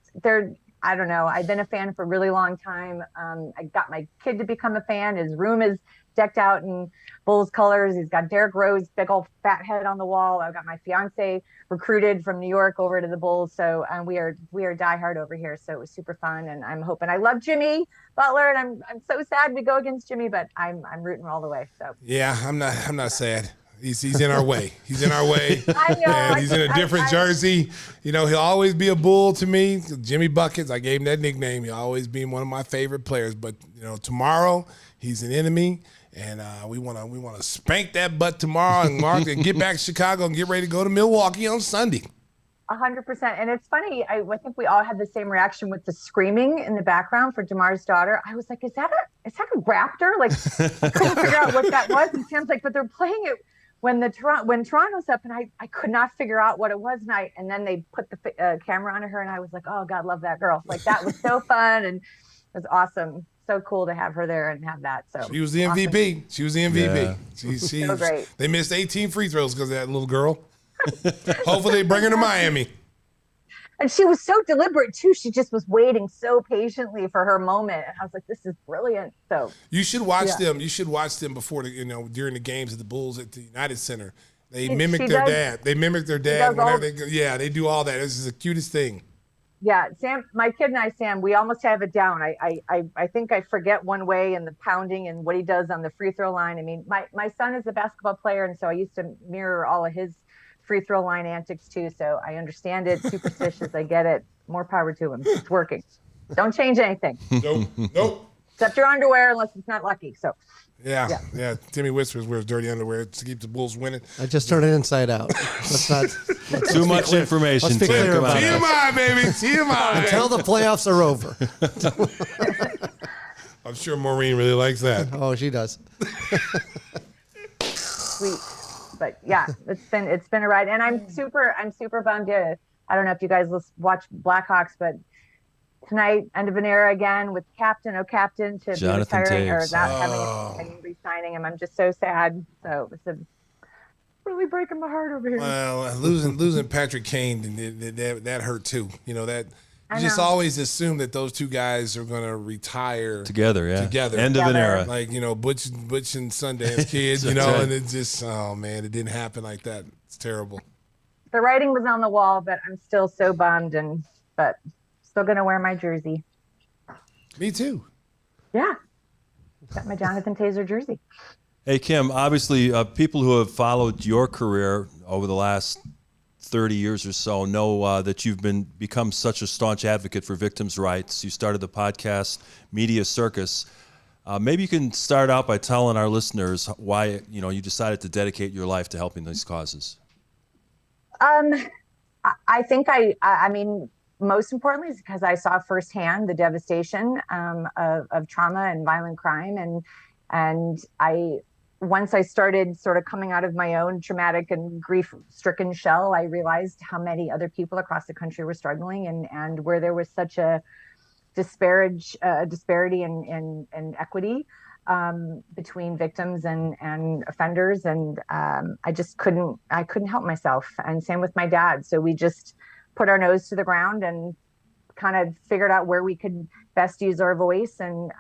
I don't know. I've been a fan for a really long time. I got my kid to become a fan. His room is decked out in Bulls colors. He's got Derrick Rose, big old fat head on the wall. I've got my fiance recruited from New York over to the Bulls. So we are diehard over here. So it was super fun. And I'm hoping. I love Jimmy Butler, and I'm so sad we go against Jimmy, but I'm rooting all the way. So yeah, I'm not sad. He's in our way. He's in our way. I know. And he's in a different jersey. He'll always be a Bull to me. Jimmy Buckets, I gave him that nickname. He'll always be one of my favorite players. But tomorrow he's an enemy. And we want to spank that butt tomorrow and Mark and get back to Chicago and get ready to go to Milwaukee on Sunday. 100%. And it's funny. I think we all had the same reaction with the screaming in the background for Jamar's daughter. I was like, is that a raptor? I couldn't figure out what that was. And Sam's like, but they're playing it when Toronto's up, and I could not figure out what it was. And then they put the camera on her, and I was like, oh God, love that girl. That was so fun, and it was awesome. So cool to have her there and have that. So she was the MVP. Awesome. She was the MVP. Yeah. She so great. They missed 18 free throws because of that little girl. Hopefully they bring her to Miami. And she was so deliberate too. She just was waiting so patiently for her moment. And I was like, this is brilliant. So you should watch them. You should watch them before during the games of the Bulls at the United Center. They mimic their dad. They mimic their dad. Whenever they do all that. This is the cutest thing. Yeah, Sam, my kid and I, Sam, we almost have it down. I think I forget one way and the pounding and what he does on the free throw line. I mean, my son is a basketball player, and so I used to mirror all of his free throw line antics too. So I understand it. Superstitious, I get it. More power to him. It's working. Don't change anything. Nope. Except your underwear, unless it's not lucky. So. Yeah. Timmy Whispers wears dirty underwear to keep the Bulls winning. I just turned it inside out. Let's Too much information. Let's be clear about it. TMI, baby. TMI. Until the playoffs are over. I'm sure Maureen really likes that. Oh, she does. Sweet. But yeah, it's been a ride, and I'm super bummed. I don't know if you guys watch Blackhawks, but tonight, end of an era again with captain to Jonathan be retiring Taves. or not having re-signing him. I'm just so sad. So it's really breaking my heart over here. Well, losing Patrick Kane, that hurt too. You know that. You just always assume that those two guys are going to retire together. End of an era. Like, Butch and Sundance Kids, and it just, oh man, it didn't happen like that. It's terrible. The writing was on the wall, but I'm still so bummed, but still going to wear my jersey. Me too. Yeah. Got my Jonathan Taser jersey. Hey, Kim, obviously people who have followed your career over the last 30 years or so know that you've become such a staunch advocate for victims' rights. You started the podcast Media Circus. Maybe you can start out by telling our listeners why you decided to dedicate your life to helping these causes. I think I mean, most importantly is because I saw firsthand the devastation of trauma and violent crime, and once I started sort of coming out of my own traumatic and grief-stricken shell, I realized how many other people across the country were struggling, and where there was such a disparity in equity between victims and offenders, and I just couldn't help myself. And same with my dad. So we just put our nose to the ground and kind of figured out where we could best use our voice, and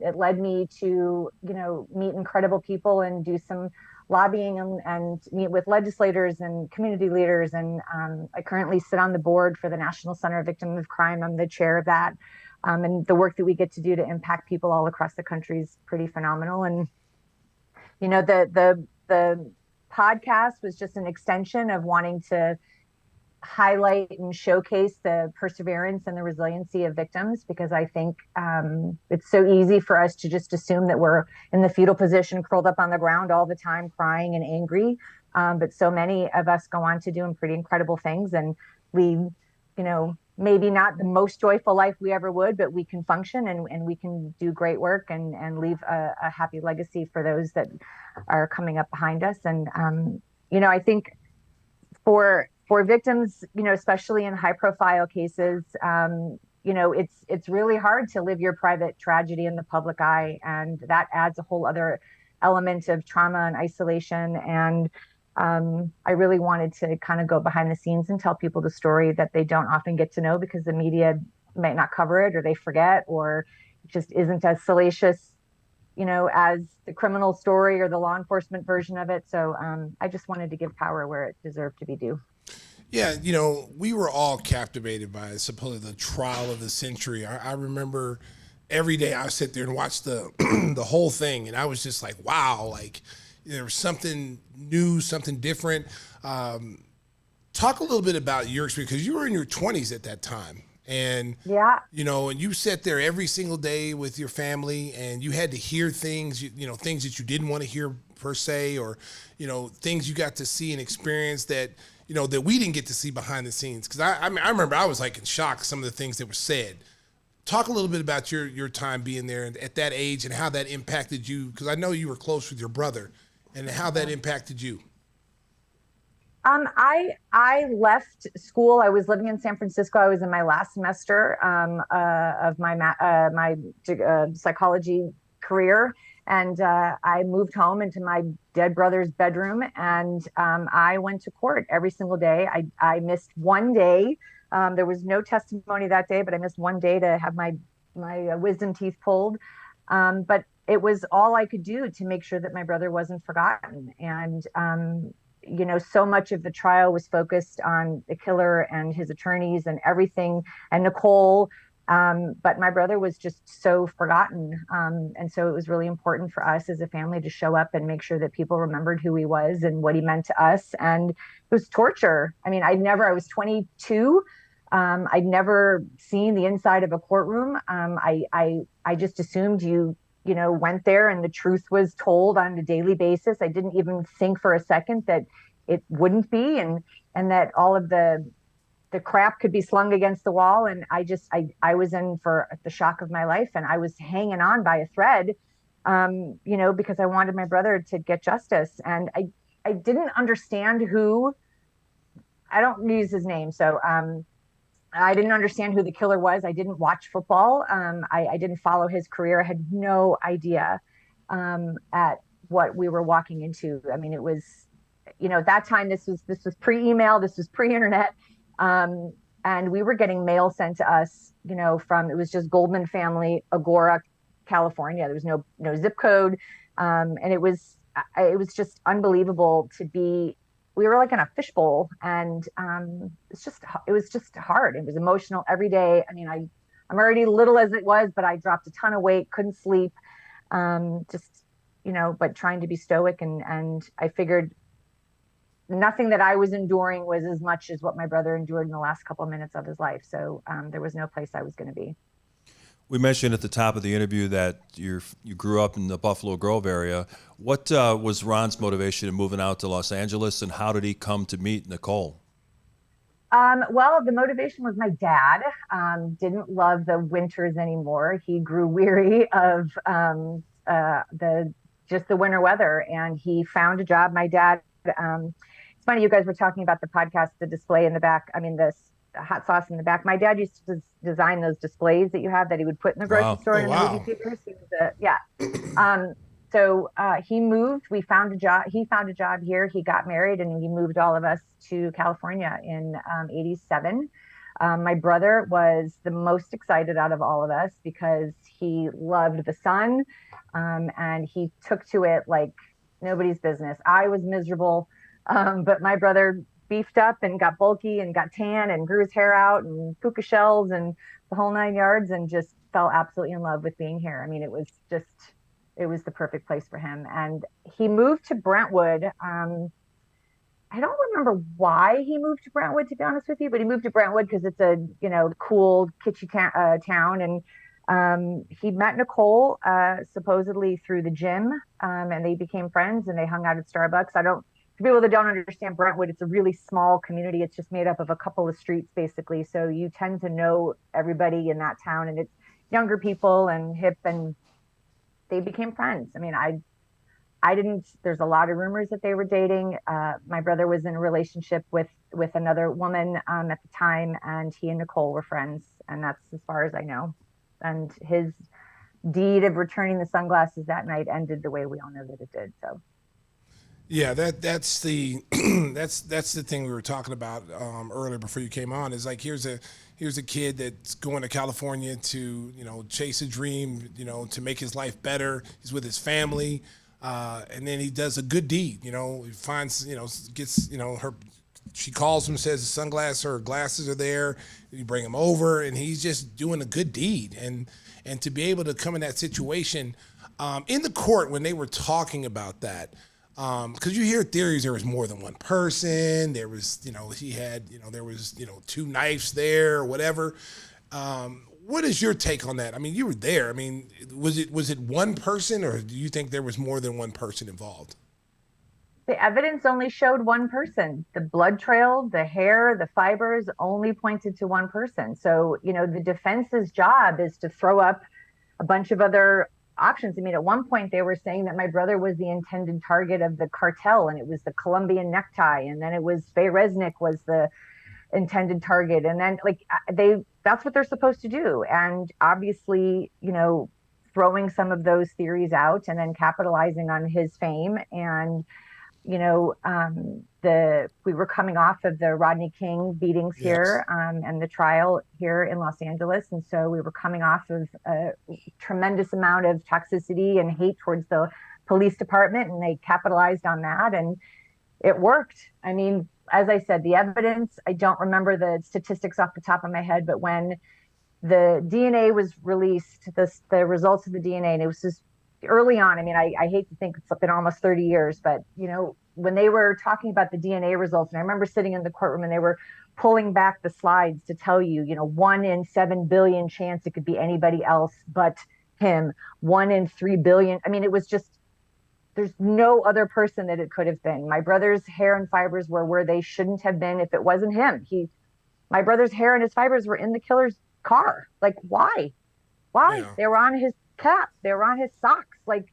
it led me to meet incredible people and do some lobbying and meet with legislators and community leaders, and I currently sit on the board for the National Center of Victims of Crime. I'm the chair of that, and the work that we get to do to impact people all across the country is pretty phenomenal. And the podcast was just an extension of wanting to highlight and showcase the perseverance and the resiliency of victims, because I think it's so easy for us to just assume that we're in the fetal position, curled up on the ground all the time, crying and angry. But so many of us go on to do pretty incredible things, and we, maybe not the most joyful life we ever would, but we can function and we can do great work and leave a happy legacy for those that are coming up behind us. And, I think for victims, especially in high profile cases, it's really hard to live your private tragedy in the public eye. And that adds a whole other element of trauma and isolation. And I really wanted to kind of go behind the scenes and tell people the story that they don't often get to know because the media might not cover it, or they forget, or it just isn't as salacious, as the criminal story or the law enforcement version of it. So I just wanted to give power where it deserved to be due. Yeah, we were all captivated by supposedly the trial of the century. I remember every day I would sit there and watch the the whole thing, and I was just like, wow, like there was something new, something different. Talk a little bit about your experience, because you were in your 20s at that time. And, and you sat there every single day with your family, and you had to hear things, things that you didn't want to hear per se, or, things you got to see and experience that, that we didn't get to see behind the scenes. Because I remember I was like in shock, some of the things that were said. Talk a little bit about your time being there and at that age, and how that impacted you, because I know you were close with your brother, and how that impacted you. I left school. I was living in San Francisco. I was in my last semester of my psychology career, and I moved home into my dead brother's bedroom, and I went to court every single day. I missed one day. There was no testimony that day, but I missed one day to have my wisdom teeth pulled. But it was all I could do to make sure that my brother wasn't forgotten. And so much of the trial was focused on the killer and his attorneys and everything, and Nicole. But my brother was just so forgotten. And so it was really important for us as a family to show up and make sure that people remembered who he was and what he meant to us. And it was torture. I mean, I was 22. I'd never seen the inside of a courtroom. I just assumed you went there and the truth was told on a daily basis. I didn't even think for a second that it wouldn't be, and that all of the crap could be slung against the wall. And I was in for the shock of my life, and I was hanging on by a thread, because I wanted my brother to get justice. And I didn't understand I don't use his name. So, I didn't understand who the killer was. I didn't watch football. I didn't follow his career. I had no idea at what we were walking into. I mean, it was, at that time, this was pre-email, this was pre-internet. And we were getting mail sent to us, it was just Goldman family, Agora, California. There was no zip code. And it was just unbelievable we were like in a fishbowl, and it was just hard. It was emotional every day. I mean, I'm already little as it was, but I dropped a ton of weight, couldn't sleep, but trying to be stoic. And I figured nothing that I was enduring was as much as what my brother endured in the last couple of minutes of his life. So there was no place I was going to be. We mentioned at the top of the interview that you grew up in the Buffalo Grove area. What was Ron's motivation in moving out to Los Angeles, and how did he come to meet Nicole? Well, the motivation was my dad. Didn't love the winters anymore. He grew weary of the winter weather, and he found a job. My dad. It's funny, you guys were talking about the podcast, the display in the back. I mean, the hot sauce in the back. My dad used to design those displays that you have that he would put in the grocery store and the movie theaters. So he moved. We found a job. He found a job here. He got married, and he moved all of us to California in '87. My brother was the most excited out of all of us because he loved the sun, and he took to it like nobody's business. I was miserable, but my brother beefed up and got bulky and got tan and grew his hair out and puka shells and the whole 9 yards, and just fell absolutely in love with being here. I mean, it was the perfect place for him. And he moved to Brentwood. I don't remember why he moved to Brentwood, to be honest with you, but he moved to Brentwood because it's a, cool, kitschy town. And he met Nicole supposedly through the gym, and they became friends, and they hung out at Starbucks. For people that don't understand Brentwood, it's a really small community. It's just made up of a couple of streets, basically. So you tend to know everybody in that town, and it's younger people and hip, and they became friends. I mean, there's a lot of rumors that they were dating. My brother was in a relationship with another woman at the time, and he and Nicole were friends, and that's as far as I know. And his deed of returning the sunglasses that night ended the way we all know that it did. So. Yeah, that's the that's the thing we were talking about earlier before you came on. Is like here's a kid that's going to California to chase a dream, to make his life better. He's with his family, and then he does a good deed. He finds gets her. She calls him, says her glasses are there. You bring him over, and he's just doing a good deed. And to be able to come in that situation, in the court when they were talking about that. Because you hear theories there was more than one person. There was, he had, there was, 2 knives there or whatever. What is your take on that? I mean, you were there. I mean, was it one person, or do you think there was more than one person involved? The evidence only showed one person. The blood trail, the hair, the fibers only pointed to one person. So, the defense's job is to throw up a bunch of other options. I mean, at one point they were saying that my brother was the intended target of the cartel, and it was the Colombian necktie, and then it was Faye Resnick was the intended target, and then that's what they're supposed to do. And obviously, throwing some of those theories out and then capitalizing on his fame. And we were coming off of the Rodney King beatings here, and the trial here in Los Angeles. And so we were coming off of a tremendous amount of toxicity and hate towards the police department, and they capitalized on that. And, it worked. I mean, as I said, the evidence, I don't remember the statistics off the top of my head, but when the DNA was released, the results of the DNA, and it was just early on. I mean, I hate to think it's been almost 30 years, but when they were talking about the DNA results, and I remember sitting in the courtroom and they were pulling back the slides to tell you, 1 in 7 billion chance it could be anybody else but him, 1 in 3 billion. I mean, it was just, there's no other person that it could have been. My brother's hair and fibers were where they shouldn't have been if it wasn't him. My brother's hair and his fibers were in the killer's car. Like, why? Yeah. They were on his cap. They were on his socks. Like,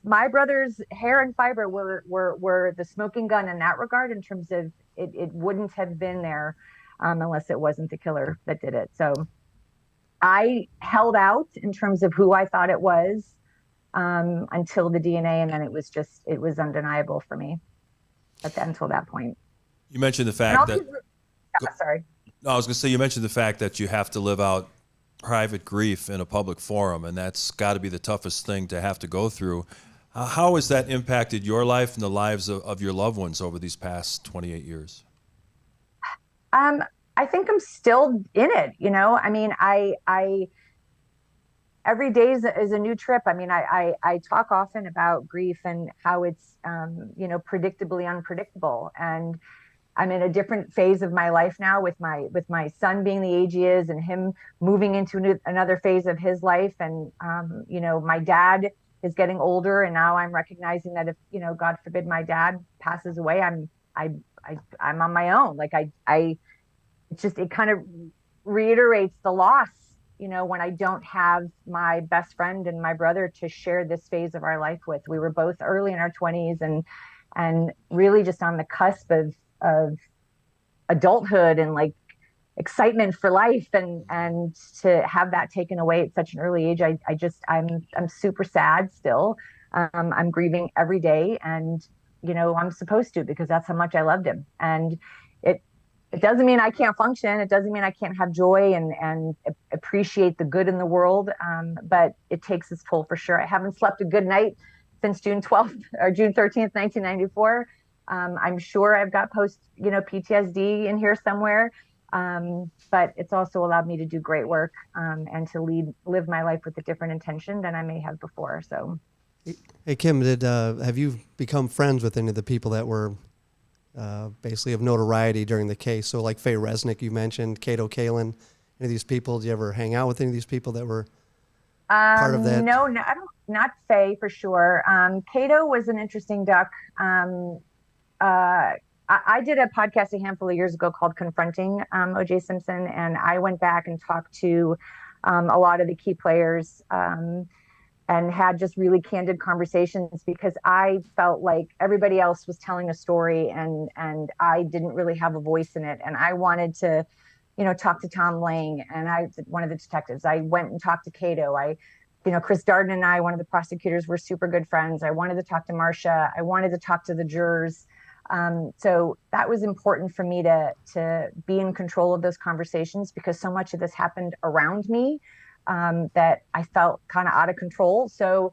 my brother's hair and fiber were the smoking gun in that regard, in terms of it wouldn't have been there unless it wasn't the killer that did it. So I held out in terms of who I thought it was until the DNA, and then it was undeniable for me until that point. You mentioned the fact that. Sorry. No, I was going to say, you mentioned the fact that you have to live out private grief in a public forum, and that's got to be the toughest thing to have to go through. How has that impacted your life and the lives of your loved ones over these past 28 years? I think I'm still in it. I mean, I every day is a new trip. I mean, I talk often about grief and how it's, predictably unpredictable. And I'm in a different phase of my life now with my son being the age he is, and him moving into another phase of his life. And, my dad is getting older, and now I'm recognizing that if, God forbid my dad passes away, I'm on my own. Like it kind of reiterates the loss, when I don't have my best friend and my brother to share this phase of our life with. We were both early in our 20s and really just on the cusp of adulthood and like excitement for life, and to have that taken away at such an early age, I'm super sad still. I'm grieving every day, and I'm supposed to, because that's how much I loved him. And it doesn't mean I can't function. It doesn't mean I can't have joy and appreciate the good in the world. But it takes its toll for sure. I haven't slept a good night since June 12th or June 13th, 1994. I'm sure I've got PTSD in here somewhere. But it's also allowed me to do great work, and to live my life with a different intention than I may have before. So, hey Kim, have you become friends with any of the people that were basically of notoriety during the case? So like Faye Resnick, you mentioned, Kato Kalin, any of these people? Did you ever hang out with any of these people that were part of that? No, I don't. Not Faye for sure. Kato was an interesting duck. I did a podcast a handful of years ago called Confronting O.J. Simpson, and I went back and talked to a lot of the key players and had just really candid conversations, because I felt like everybody else was telling a story and I didn't really have a voice in it. And I wanted to, talk to Tom Lang, and one of the detectives. I went and talked to Kato. Chris Darden and I, one of the prosecutors, were super good friends. I wanted to talk to Marcia. I wanted to talk to the jurors. So that was important for me to be in control of those conversations, because so much of this happened around me that I felt kind of out of control. So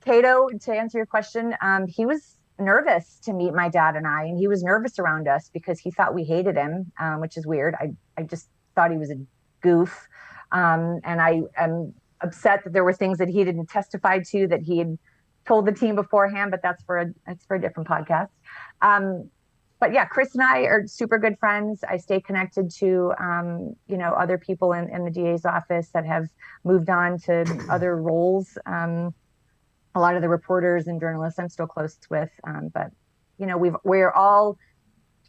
Kato, to answer your question, he was nervous to meet my dad and I, and he was nervous around us because he thought we hated him, which is weird. I just thought he was a goof. And I am upset that there were things that he didn't testify to that he had told the team beforehand, but that's for a different podcast. But yeah, Chris and I are super good friends. I stay connected to, other people in the DA's office that have moved on to other roles. A lot of the reporters and journalists I'm still close with. But we're all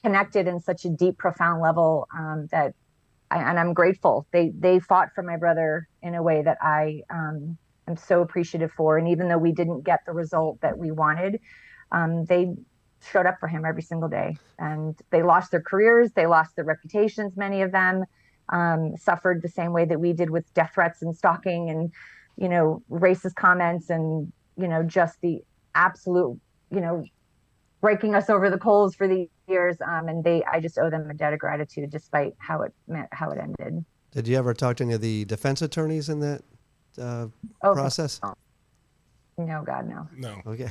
connected in such a deep, profound level that I'm grateful. They fought for my brother in a way that I am so appreciative for. And even though we didn't get the result that we wanted, they showed up for him every single day. And they lost their careers. They lost their reputations. Many of them suffered the same way that we did, with death threats and stalking and, racist comments and, just the absolute, breaking us over the coals for the years. And I just owe them a debt of gratitude, despite how it ended. Did you ever talk to any of the defense attorneys in that process? No, God, no. No. Okay.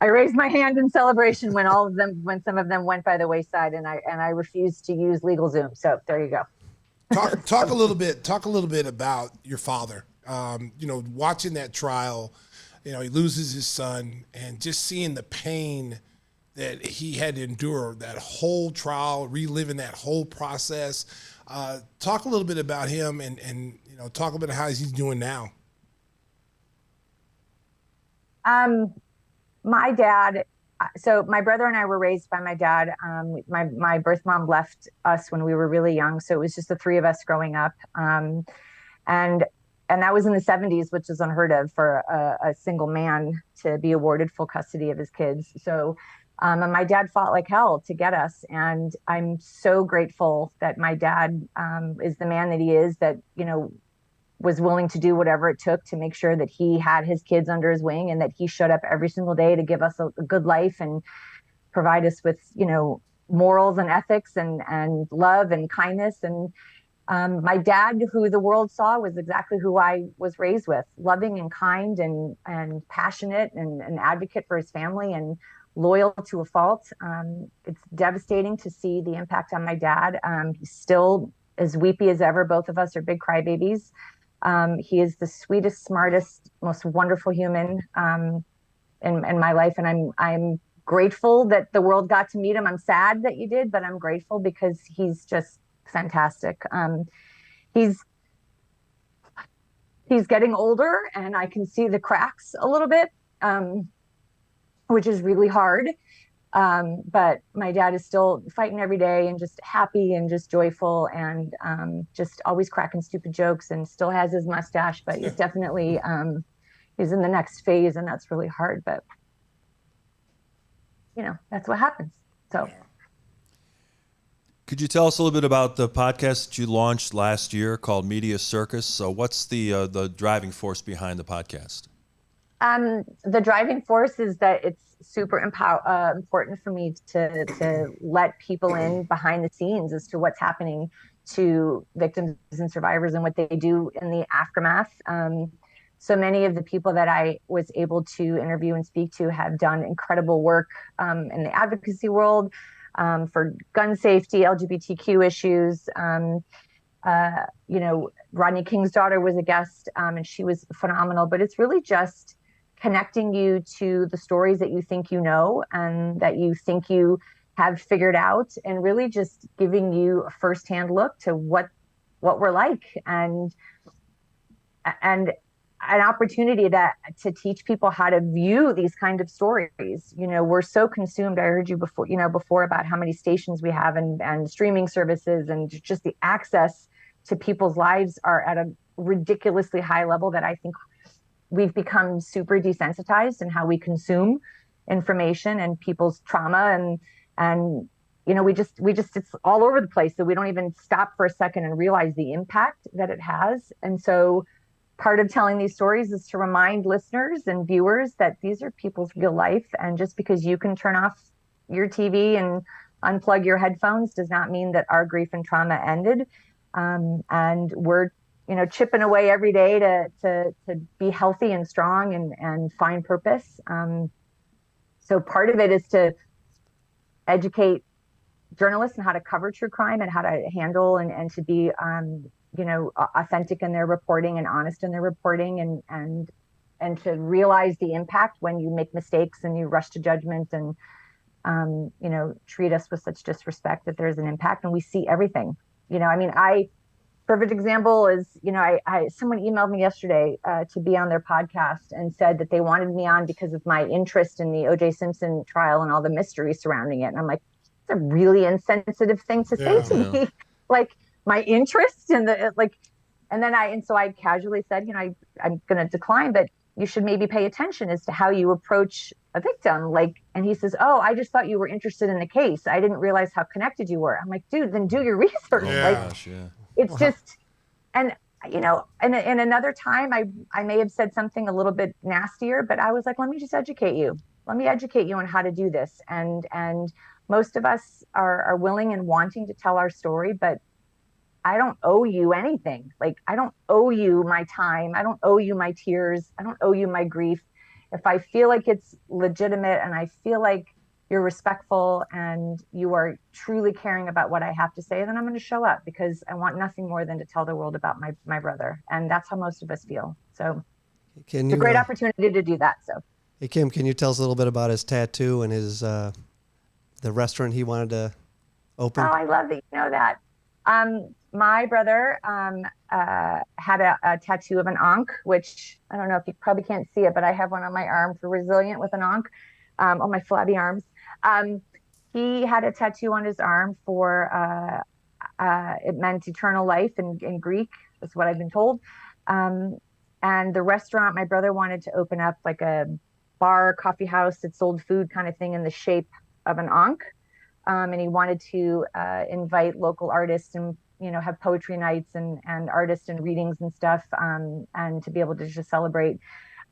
I I raised my hand in celebration when some of them went by the wayside, and I refused to use LegalZoom. So there you go. Talk a little bit about your father. Watching that trial, he loses his son, and just seeing the pain that he had to endure that whole trial, reliving that whole process. Talk a little bit about him, and talk a bit how he's doing now. My dad. So my brother and I were raised by my dad. My birth mom left us when we were really young, so it was just the three of us growing up. And that was in the 70s, which is unheard of for a single man to be awarded full custody of his kids. So, and my dad fought like hell to get us, and I'm so grateful that my dad is the man that he is. That was willing to do whatever it took to make sure that he had his kids under his wing, and that he showed up every single day to give us a good life and provide us with, morals and ethics and love and kindness. And my dad, who the world saw, was exactly who I was raised with: loving and kind and passionate and an advocate for his family and loyal to a fault. It's devastating to see the impact on my dad. He's still as weepy as ever. Both of us are big crybabies. He is the sweetest, smartest, most wonderful human in my life, and I'm grateful that the world got to meet him. I'm sad that you did, but I'm grateful because he's just fantastic. He's getting older, and I can see the cracks a little bit, which is really hard. But my dad is still fighting every day and just happy and just joyful and just always cracking stupid jokes, and still has his mustache, but he's definitely he's in the next phase, and that's really hard. But that's what happens. So could you tell us a little bit about the podcast that you launched last year called Media Circus? So what's the driving force behind the podcast? The driving force is that it's super important for me to let people in behind the scenes as to what's happening to victims and survivors and what they do in the aftermath. So many of the people that I was able to interview and speak to have done incredible work in the advocacy world for gun safety, LGBTQ issues. Rodney King's daughter was a guest, and she was phenomenal. But it's really just connecting you to the stories that you think you know and that you think you have figured out, and really just giving you a firsthand look to what we're like, and an opportunity to teach people how to view these kind of stories. We're so consumed. I heard you before about how many stations we have and streaming services, and just the access to people's lives are at a ridiculously high level that I think we've become super desensitized in how we consume information and people's trauma, and we just it's all over the place, so we don't even stop for a second and realize the impact that it has. And so part of telling these stories is to remind listeners and viewers that these are people's real life, and just because you can turn off your TV and unplug your headphones does not mean that our grief and trauma ended. And we're chipping away every day to be healthy and strong and find purpose. So part of it is to educate journalists on how to cover true crime and how to handle and to be authentic in their reporting and honest in their reporting, and to realize the impact when you make mistakes and you rush to judgment and treat us with such disrespect, that there's an impact. And we see everything. Perfect example is, someone emailed me yesterday to be on their podcast and said that they wanted me on because of my interest in the O.J. Simpson trial and all the mystery surrounding it. And I'm like, it's a really insensitive thing to say to me. Like, my interest in so I casually said, I'm going to decline, but you should maybe pay attention as to how you approach a victim. And he says, oh, I just thought you were interested in the case. I didn't realize how connected you were. I'm like, dude, then do your research. It's just, and another time I may have said something a little bit nastier, but I was like, let me just educate you. Let me educate you on how to do this. And most of us are willing and wanting to tell our story, but I don't owe you anything. I don't owe you my time. I don't owe you my tears. I don't owe you my grief. If I feel like it's legitimate and I feel like you're respectful and you are truly caring about what I have to say, then I'm going to show up, because I want nothing more than to tell the world about my brother. And that's how most of us feel. So it's a great opportunity to do that. So, hey, Kim, can you tell us a little bit about his tattoo and his the restaurant he wanted to open? Oh, I love that you know that. My brother had a tattoo of an ankh, which I don't know if you probably can't see it, but I have one on my arm for resilient with an ankh on my flabby arms. He had a tattoo on his arm for it meant eternal life in Greek. That's what I've been told. And the restaurant my brother wanted to open up, like a bar, coffee house that sold food kind of thing, in the shape of an ankh. And he wanted to invite local artists and, have poetry nights and artists and readings and stuff, and to be able to just celebrate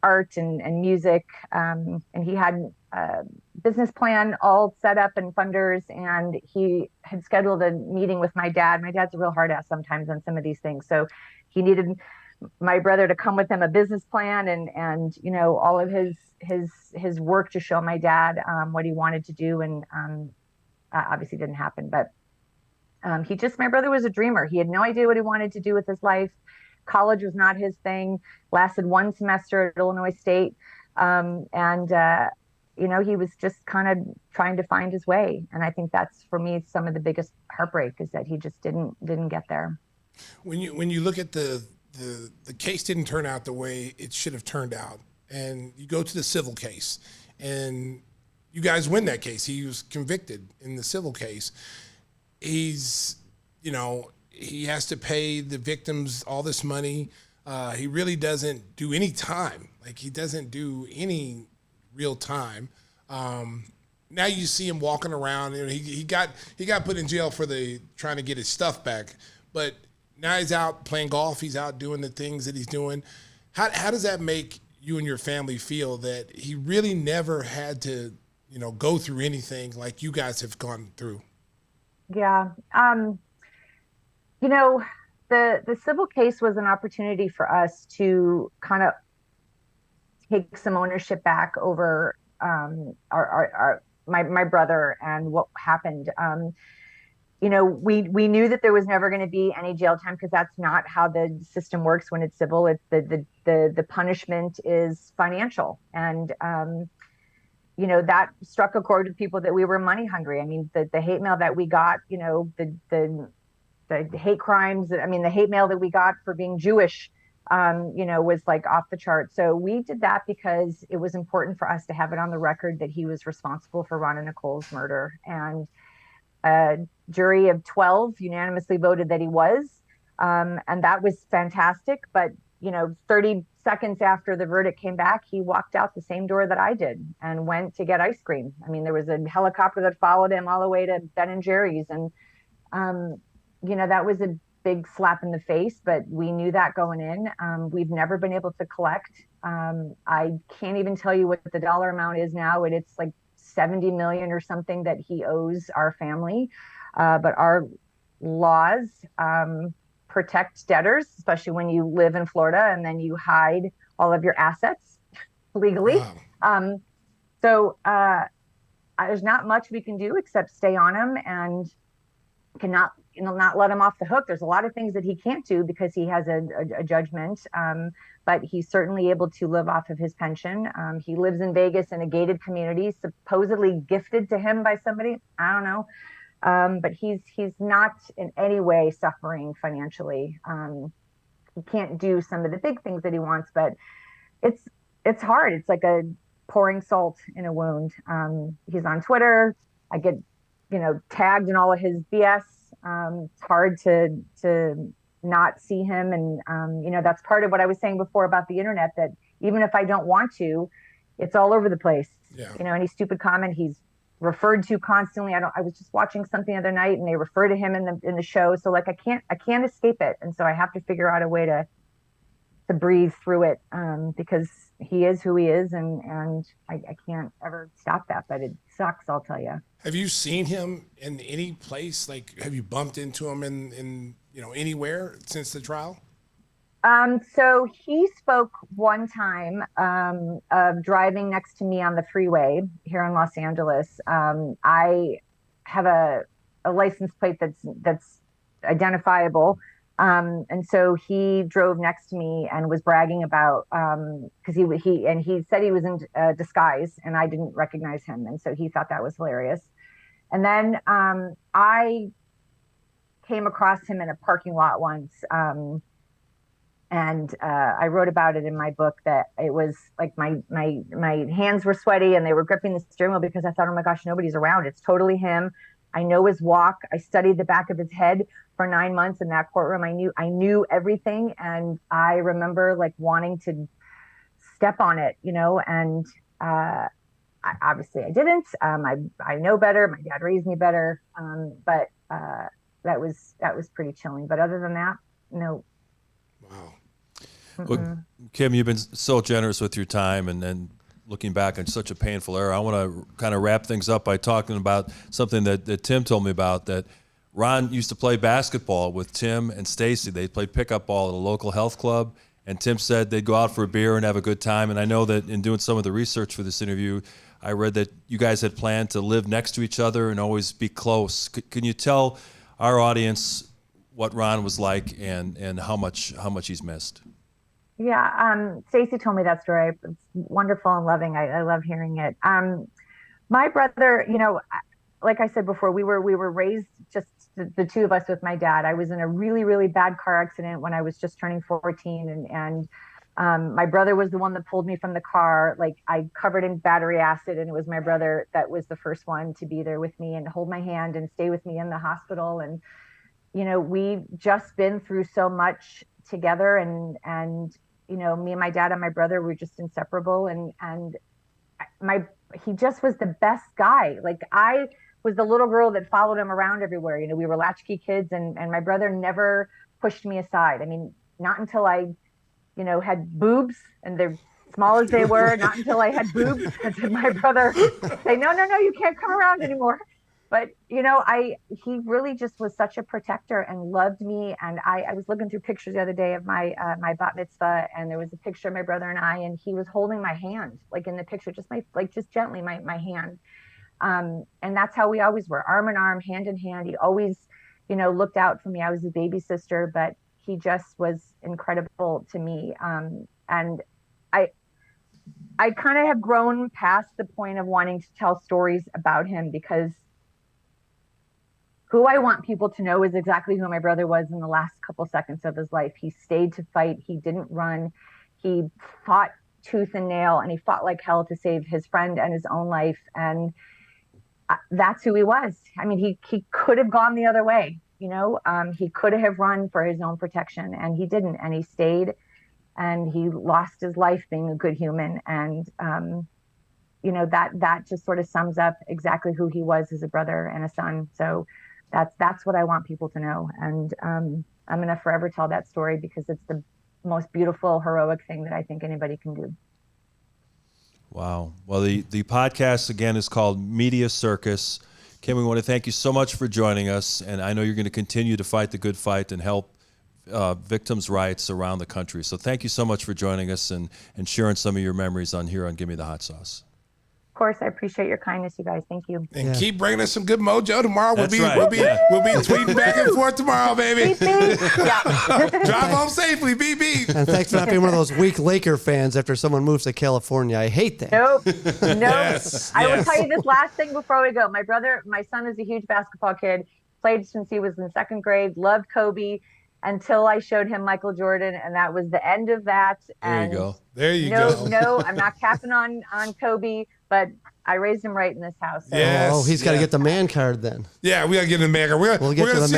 art and music. And he had a business plan all set up and funders, and he had scheduled a meeting with my dad. My dad's a real hard ass sometimes on some of these things. So he needed my brother to come with him a business plan and all of his work to show my dad what he wanted to do. And obviously didn't happen, but my brother was a dreamer. He had no idea what he wanted to do with his life. College was not his thing. Lasted one semester at Illinois State. He was just kind of trying to find his way. And I think that's, for me, some of the biggest heartbreak, is that he just didn't get there. When you look at the case didn't turn out the way it should have turned out, and you go to the civil case, and you guys win that case. He was convicted in the civil case. He's, he has to pay the victims all this money. He really doesn't do any time. Like, he doesn't do any real time. Now you see him walking around. He got put in jail for trying to get his stuff back, but now he's out playing golf. He's out doing the things that he's doing. How does that make you and your family feel, that he really never had to, go through anything like you guys have gone through? Yeah. The civil case was an opportunity for us to kind of take some ownership back over my brother and what happened. We knew that there was never going to be any jail time, because that's not how the system works when it's civil. It's the punishment is financial. And that struck a chord with people, that we were money hungry. I mean, the hate mail that we got, the hate crimes, the hate mail that we got for being Jewish, was like off the chart. So we did that because it was important for us to have it on the record that he was responsible for Ron and Nicole's murder. And a jury of 12 unanimously voted that he was. And that was fantastic. But, 30 seconds after the verdict came back, he walked out the same door that I did and went to get ice cream. I mean, there was a helicopter that followed him all the way to Ben and Jerry's. And, that was a big slap in the face, but we knew that going in. We've never been able to collect. I can't even tell you what the dollar amount is now, but it's like 70 million or something that he owes our family. But our laws protect debtors, especially when you live in Florida and then you hide all of your assets legally. Wow. So there's not much we can do except stay on him and cannot, not let him off the hook. There's a lot of things that he can't do because he has a judgment, but he's certainly able to live off of his pension. He lives in Vegas in a gated community, supposedly gifted to him by somebody. I don't know. But he's not in any way suffering financially. He can't do some of the big things that he wants, but it's hard. It's like a pouring salt in a wound. He's on Twitter. I get, tagged in all of his BS. It's hard to not see him. And, that's part of what I was saying before about the internet, that even if I don't want to, it's all over the place. Yeah. Any stupid comment, he's referred to constantly. I was just watching something the other night and they refer to him in the show. So like, I can't escape it. And so I have to figure out a way to breathe through it, because he is who he is. And I can't ever stop that, but it sucks. I'll tell you. Have you seen him in any place? Like, have you bumped into him in anywhere since the trial? So he spoke one time of driving next to me on the freeway here in Los Angeles. I have a license plate that's identifiable. And so he drove next to me and was bragging about because he said he was in disguise and I didn't recognize him, and so he thought that was hilarious. And then I came across him in a parking lot once, and I wrote about it in my book that it was like my hands were sweaty and they were gripping the steering wheel because I thought, oh my gosh, nobody's around. It's totally him. I know his walk. I studied the back of his head for 9 months in that courtroom. I knew everything, and I remember like wanting to step on it, and obviously I didn't. I know better. My dad raised me better, but that was pretty chilling. But other than that, no. Wow. Well, Kim, you've been so generous with your time and looking back on such a painful era. I want to kind of wrap things up by talking about something that Tim told me about, that Ron used to play basketball with Tim and Stacey. They played pickup ball at a local health club, and Tim said they'd go out for a beer and have a good time. And I know that in doing some of the research for this interview, I read that you guys had planned to live next to each other and always be close. Can you tell our audience what Ron was like and how much he's missed? Yeah, Stacey told me that story. It's wonderful and loving. I love hearing it. My brother, like I said before, we were raised just the two of us with my dad. I was in a really, really bad car accident when I was just turning 14, and my brother was the one that pulled me from the car. Like, I covered in battery acid, and it was my brother that was the first one to be there with me and hold my hand and stay with me in the hospital. And we've just been through so much together, and me and my dad and my brother were just inseparable, and he just was the best guy. Like, I was the little girl that followed him around everywhere. We were latchkey kids, and my brother never pushed me aside. I mean, not until I, had boobs, and they're small as they were, not until I had boobs did my brother say, no, you can't come around anymore. But, he really just was such a protector and loved me. And I was looking through pictures the other day of my bat mitzvah, and there was a picture of my brother and I, and he was holding my hand, like in the picture, just gently my hand. And that's how we always were, arm in arm, hand in hand. He always, looked out for me. I was his baby sister, but he just was incredible to me. And I kind of have grown past the point of wanting to tell stories about him, because who I want people to know is exactly who my brother was in the last couple seconds of his life. He stayed to fight. He didn't run. He fought tooth and nail, and he fought like hell to save his friend and his own life. And that's who he was. I mean, he could have gone the other way. He could have run for his own protection, and he didn't. And he stayed, and he lost his life being a good human. And, that just sort of sums up exactly who he was as a brother and a son. So that's what I want people to know. And I'm going to forever tell that story, because it's the most beautiful, heroic thing that I think anybody can do. Wow. Well, the podcast, again, is called Media Circus. Kim, we want to thank you so much for joining us. And I know you're going to continue to fight the good fight and help victims' rights around the country. So thank you so much for joining us and sharing some of your memories here on Gimme the Hot Sauce. Of course, I appreciate your kindness, you guys. Thank you. And keep bringing us some good mojo tomorrow. We'll be tweeting back and forth tomorrow, baby. Drive home safely, beep. And thanks for not being one of those weak Laker fans after someone moves to California. I hate that. Nope. Yes. I will tell you this last thing before we go. My son is a huge basketball kid. Played since he was in second grade. Loved Kobe until I showed him Michael Jordan, and that was the end of that. There you go. There you go. No, I'm not capping on Kobe, but I raised him right in this house. So. Yes. Oh, he's got to get the man card then. Yeah, we got to get the man card. We're We're going to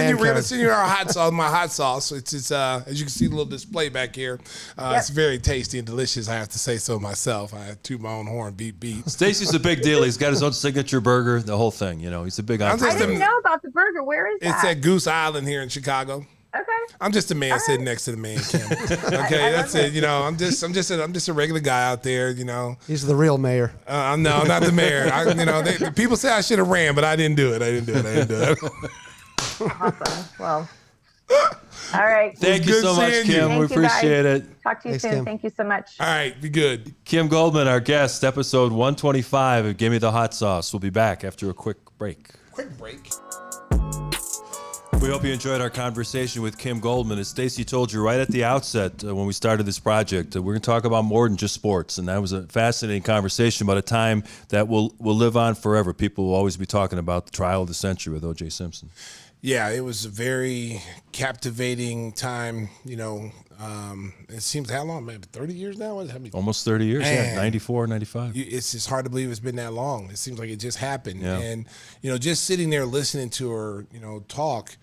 send you our hot sauce, my hot sauce. It's as you can see, the little display back here. It's very tasty and delicious, I have to say so myself. I toot my own horn, beep. Stacey's a big deal. He's got his own signature burger, the whole thing. He's a big I didn't know about the burger. Where is that? It's at Goose Island here in Chicago. Okay. I'm just a man sitting next to the man, Kim. Okay, that's it. I'm just a regular guy out there. He's the real mayor. No, not the mayor. People say I should have ran, but I didn't do it. Awesome. Well. All right. Thank you so much, seeing you. Kim. We Thank you, guys. appreciate it. Talk to you Thanks, soon. Kim. Thank you so much. All right, be good. Kim Goldman, our guest, episode 125 of Gimme the Hot Sauce. We'll be back after a quick break. Quick break. We hope you enjoyed our conversation with Kim Goldman. As Stacey told you right at the outset when we started this project, we're going to talk about more than just sports. And that was a fascinating conversation about a time that will live on forever. People will always be talking about the trial of the century with O.J. Simpson. Yeah, it was a very captivating time. It seems how long, man? 30 years now? Almost 30 years, yeah. Man. 94, 95. It's just hard to believe it's been that long. It seems like it just happened. Yeah. And, just sitting there listening to her, talk,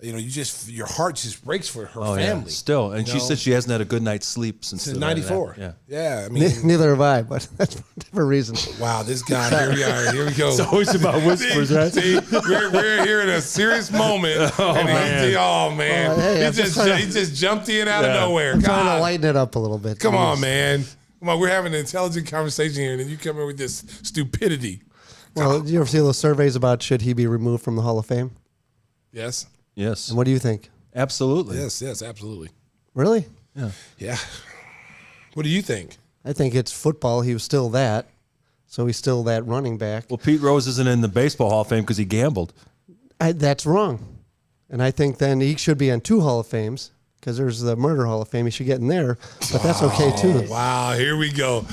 your heart just breaks for her family. Yeah, still. And she said she hasn't had a good night's sleep since 94. Yeah. Yeah. I mean, Neither have I, but that's for a different reason. wow, this guy, here we are. Here we go. It's always about whispers, right? See, we're here in a serious moment. Man. Hey, he just jumped in out of nowhere. I'm trying to God. lighten it up a little bit. Come on, man. Come on, we're having an intelligent conversation here, and then you come in with this stupidity. Well, do you ever see those surveys about should he be removed from the Hall of Fame? Yes. Yes. And what do you think? Absolutely. Yes, absolutely. Really? Yeah. What do you think? I think it's football. He was still that. So he's still that running back. Well, Pete Rose isn't in the Baseball Hall of Fame because he gambled. That's wrong. And I think then he should be on 2 Hall of Fames because there's the Murder Hall of Fame. He should get in there, but that's okay too. Wow, here we go.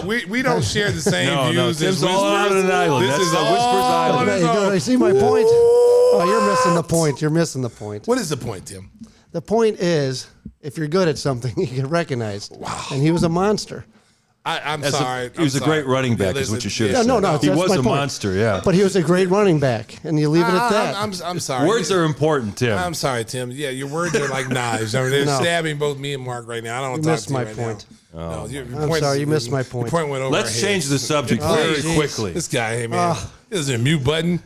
We don't share the same views. Tim's all out on an island. That's the Whispers Island. You see my point? Oh, you're missing the point. You're missing the point. What is the point, Tim? The point is, if you're good at something, you get recognized. Wow. And he was a monster. I'm sorry. He was a great running back, is what you should have said. No, he that's was my a point. monster, yeah. But he was a great running back, and you leave it at that. I'm sorry. Words are important, Tim. I'm sorry, Tim. Yeah, your words are like knives. I mean, they're stabbing both me and Mark right now. I don't want to talk to you right point. now. No, your I'm sorry, you missed my point. Your point went over Let's our change heads. the subject very quickly. This guy, hey, man. There's a mute button.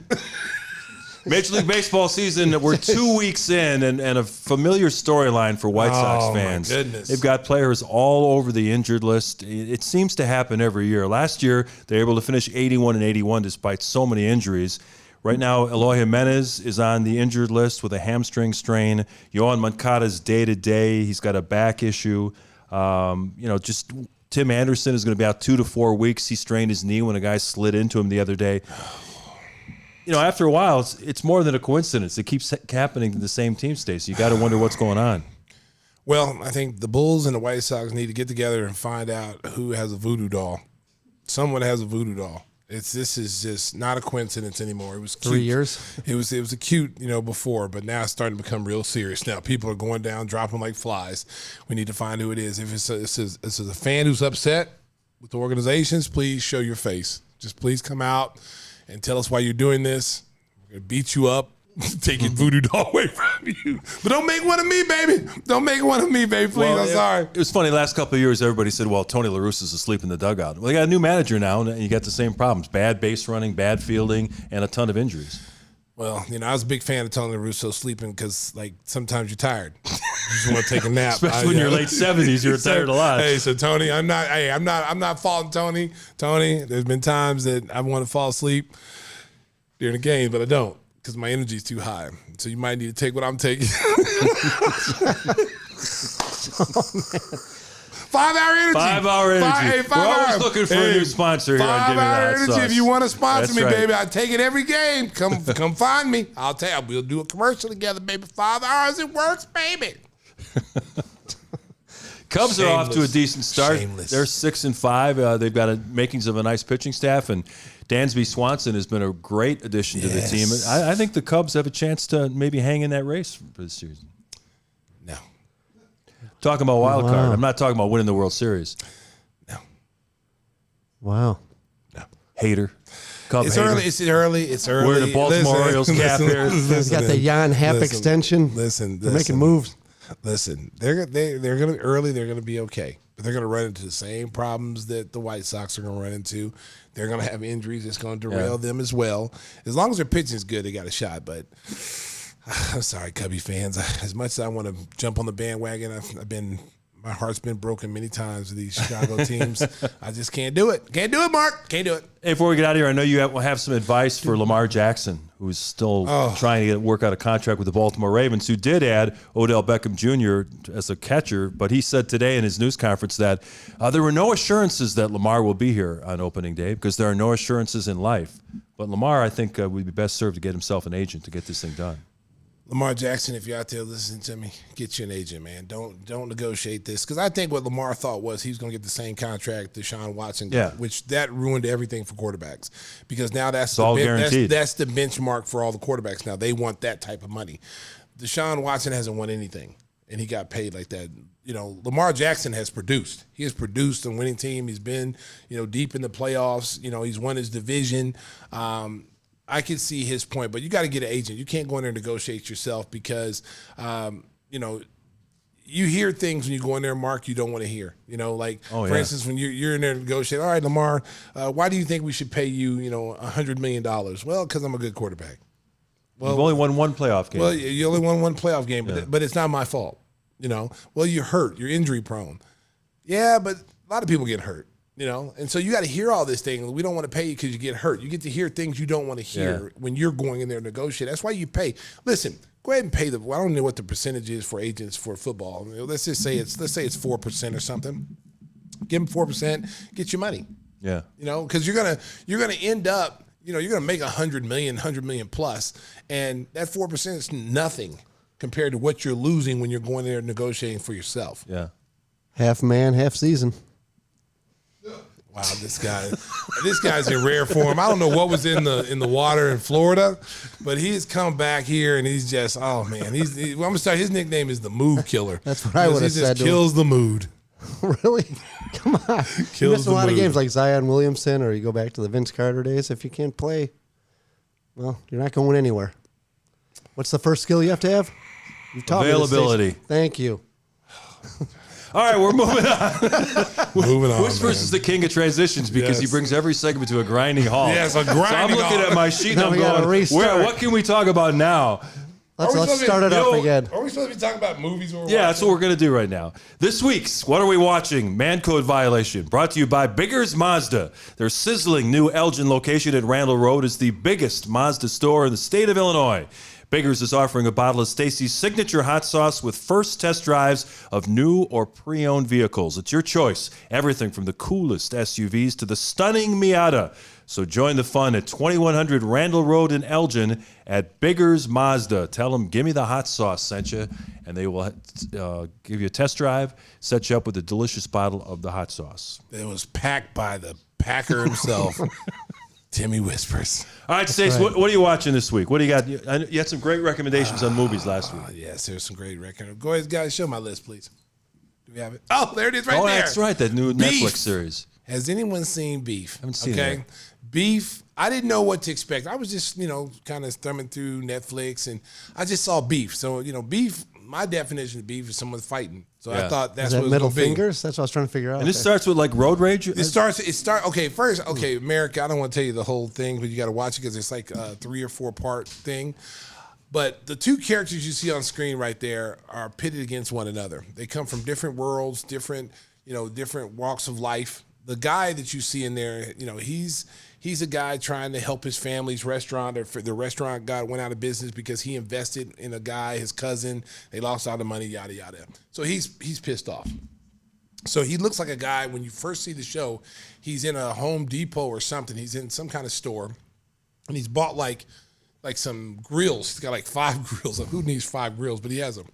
Major League Baseball season, we're 2 weeks in, and a familiar storyline for White Sox fans. My goodness. They've got players all over the injured list. It seems to happen every year. Last year, they were able to finish 81-81 despite so many injuries. Right now, Eloy Jimenez is on the injured list with a hamstring strain. Yohan Moncada's day-to-day. He's got a back issue. Just Tim Anderson is going to be out 2 to 4 weeks. He strained his knee when a guy slid into him the other day. After a while, it's more than a coincidence. It keeps happening to the same team, Stacey. You got to wonder what's going on. Well, I think the Bulls and the White Sox need to get together and find out who has a voodoo doll. Someone has a voodoo doll. This is just not a coincidence anymore. It was cute. 3 years. It was a cute, before, but now it's starting to become real serious. Now people are going down, dropping like flies. We need to find who it is. If it's a fan who's upset with the organizations, please show your face. Just please come out and tell us why you're doing this. We're going to beat you up, take your voodoo doll away from you. But don't make one of me, baby. Don't make one of me, baby, please. I'm sorry. It was funny. Last couple of years, everybody said, well, Tony La Russa's asleep in the dugout. Well, you got a new manager now, and you got the same problems. Bad base running, bad fielding, and a ton of injuries. Well, I was a big fan of Tony La Russa sleeping because, sometimes you're tired. You just want to take a nap. Especially when you're late 70s, you're tired a lot. Hey, so Tony, I'm not faulting Tony. Tony, there's been times that I want to fall asleep during the game, but I don't because my energy is too high. So you might need to take what I'm taking. 5 Hour Energy. 5 Hour Energy. We're always hour. looking for a new sponsor here on Gimme the 5 Hour Hot Energy. Sauce. If you want to sponsor That's me, right. baby, I take it every game. Come find me. I'll tell you. We'll do a commercial together, baby. 5 hours, it works, baby. Cubs are off to a decent start. Shameless. They're 6-5. They've got makings of a nice pitching staff, and Dansby Swanson has been a great addition to the team. I think the Cubs have a chance to maybe hang in that race for this season. No. Talking about wild card. Wow. I'm not talking about winning the World Series. No. Wow. Hater. Cub It's hater. early. It's early. It's early. Wearing a Baltimore Orioles cap here. He's got the Jan Happ extension. They're making moves. Listen, they're gonna early. They're gonna be okay, but they're gonna run into the same problems that the White Sox are gonna run into. They're gonna have injuries that's gonna derail them as well. As long as their pitching is good, they got a shot. But I'm sorry, Cubby fans. As much as I want to jump on the bandwagon, I've been My heart's been broken many times with these Chicago teams. I just can't do it. Can't do it, Mark. Can't do it. Hey, before we get out of here, I know you have some advice for Lamar Jackson, who's still trying to work out a contract with the Baltimore Ravens, who did add Odell Beckham Jr. as a catcher, but he said today in his news conference that there were no assurances that Lamar will be here on opening day because there are no assurances in life. But Lamar, I think, would be best served to get himself an agent to get this thing done. Lamar Jackson, if you're out there listening to me, get you an agent, man. Don't negotiate this. Because I think what Lamar thought was he was going to get the same contract Deshaun Watson got, which that ruined everything for quarterbacks. Because now that's the benchmark for all the quarterbacks now. They want that type of money. Deshaun Watson hasn't won anything, and he got paid like that. You know, Lamar Jackson has produced. He has produced a winning team. He's been, deep in the playoffs. He's won his division. I can see his point, but you got to get an agent. You can't go in there and negotiate yourself because, you hear things when you go in there, Mark, you don't want to hear. For instance, when you're in there negotiating, all right, Lamar, why do you think we should pay you, $100 million? Well, because I'm a good quarterback. Well, you've only won one playoff game. Well, you only won one playoff game, but it's not my fault. Well, you're hurt. You're injury prone. Yeah, but a lot of people get hurt. And so you got to hear all this thing. We don't want to pay you because you get hurt. You get to hear things you don't want to hear when you're going in there to negotiate. That's why you pay. Listen, go ahead and pay I don't know what the percentage is for agents for football. Let's say it's 4% or something. Give them 4%, get your money. Yeah. Because you're gonna end up, you're gonna make $100 million plus, and that 4% is nothing compared to what you're losing when you're going there negotiating for yourself. Yeah. Half man, half season. Wow, this guy's in rare form. I don't know what was in the water in Florida, but he's come back here and he's just, oh man, I'm gonna start. His nickname is the Mood Killer. That's what I would have said. He just kills the mood. Really? Come on. You missed a lot of games like Zion Williamson, or you go back to the Vince Carter days. If you can't play, well, you're not going anywhere. What's the first skill you have to have? Availability. Thank you. All right, we're moving on. Moving on. Whispers is the king of transitions because he brings every segment to a grinding halt. Yes, a grinding halt. So I'm looking at my sheet and I'm going, what can we talk about now? Let's start it up again. Are we supposed to be talking about movies? That's what we're going to do right now. This week's What Are We Watching? Man Code Violation, brought to you by Biggers Mazda. Their sizzling new Elgin location at Randall Road is the biggest Mazda store in the state of Illinois. Biggers is offering a bottle of Stacey's signature hot sauce with first test drives of new or pre-owned vehicles. It's your choice. Everything from the coolest SUVs to the stunning Miata. So join the fun at 2100 Randall Road in Elgin at Biggers Mazda. Tell them, Gimme the hot sauce sent you, and they will give you a test drive, set you up with a delicious bottle of the hot sauce. It was packed by the packer himself. Timmy Whispers. All right, Stacey, what are you watching this week? What do you got? You had some great recommendations on movies last week. Yes, there's some great recommendations. Go ahead, guys, show my list, please. Do we have it? Oh, there it is right there. Oh, that's right, that new Netflix series. Has anyone seen Beef? I haven't seen it. Beef, I didn't know what to expect. I was just, kind of thumbing through Netflix, and I just saw Beef. So, Beef, my definition of beef is someone fighting. So I thought that's what it was middle gonna be. fingers? That's what I was trying to figure out. And it starts with like road rage? Okay, America, I don't want to tell you the whole thing, but you got to watch it because it's like a 3 or 4 part thing. But the two characters you see on screen right there are pitted against one another. They come from different worlds, different walks of life. The guy that you see in there, he's a guy trying to help his family's restaurant. The restaurant went out of business because he invested in a guy, his cousin. They lost all the money, yada, yada. So he's pissed off. So he looks like a guy, when you first see the show, he's in a Home Depot or something. He's in some kind of store, and he's bought like some grills. He's got like 5 grills. Who needs 5 grills? But he has them.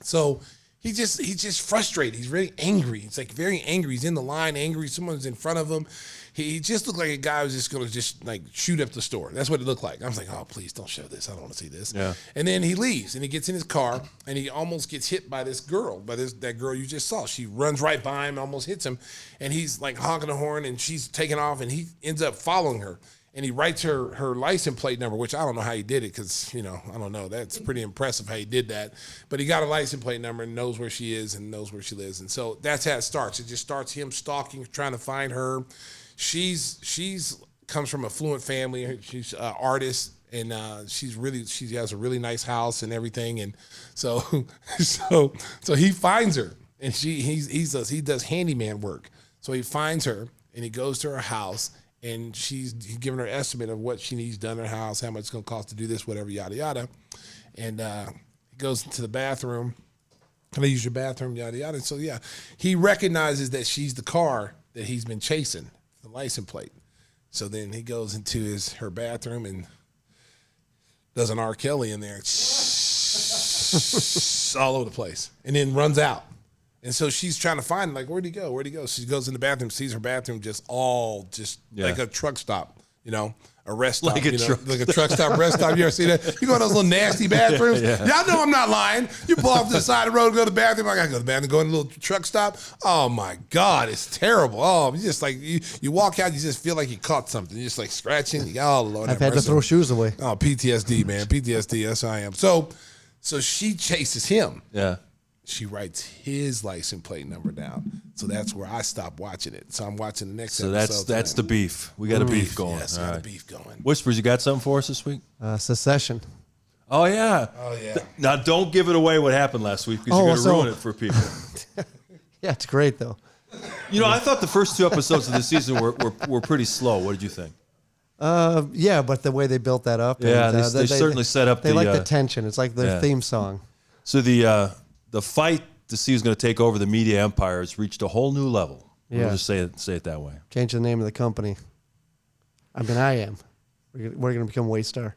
So he's just frustrated. He's very angry. He's like very angry. He's in the line angry. Someone's in front of him. He just looked like a guy who was just going to like shoot up the store. That's what it looked like. I was like, oh, please don't show this. I don't want to see this. Yeah. And then he leaves, and he gets in his car, and he almost gets hit by this girl, that girl you just saw. She runs right by him, almost hits him, and he's like honking the horn, and she's taking off, and he ends up following her. And he writes her license plate number, which I don't know how he did it because, I don't know. That's pretty impressive how he did that. But he got a license plate number and knows where she is and knows where she lives. And so that's how it starts. It just starts him stalking, trying to find her. She's comes from a affluent family. She's an artist, and she has a really nice house and everything. And so he finds her. and he does handyman work. So he finds her and he goes to her house, and he's giving her an estimate of what she needs done in her house, how much it's going to cost to do this, whatever, yada yada. And he goes into the bathroom. Can I use your bathroom, yada yada? And so yeah, he recognizes that she's the car that he's been chasing, the license plate. So then he goes into her bathroom and does an R. Kelley in there, all over the place, and then runs out. And so she's trying to find him, like, where'd he go? Where'd he go? She goes in the bathroom, sees her bathroom just like a truck stop, a rest stop. Like a truck stop, rest stop. You ever see that? You go to those little nasty bathrooms. Y'all know I'm not lying. You pull off to the side of the road, go to the bathroom. I got to go to the bathroom, go in a little truck stop. Oh, my God, it's terrible. Oh, it's just like you walk out, you just feel like you caught something. You're just like scratching. Oh, Lord. I've had to throw shoes away. Oh, PTSD, man. PTSD, that's how I am. So she chases him. Yeah. She writes his license plate number down. So that's where I stopped watching it. So I'm watching the next episode. So that's the beef. We got a beef going. Yes, got a beef going. Whispers, you got something for us this week? Secession. Oh, yeah. Now, don't give it away what happened last week because you're going to ruin it for people. Yeah, it's great, though. I thought the first 2 episodes of the season were pretty slow. What did you think? Yeah, but the way they built that up. Yeah, and, they certainly set up They like the tension. It's like their theme song. So the fight to see who's going to take over the media empire has reached a whole new level. We'll just say it that way. Change the name of the company. I am. We're going to become Waystar.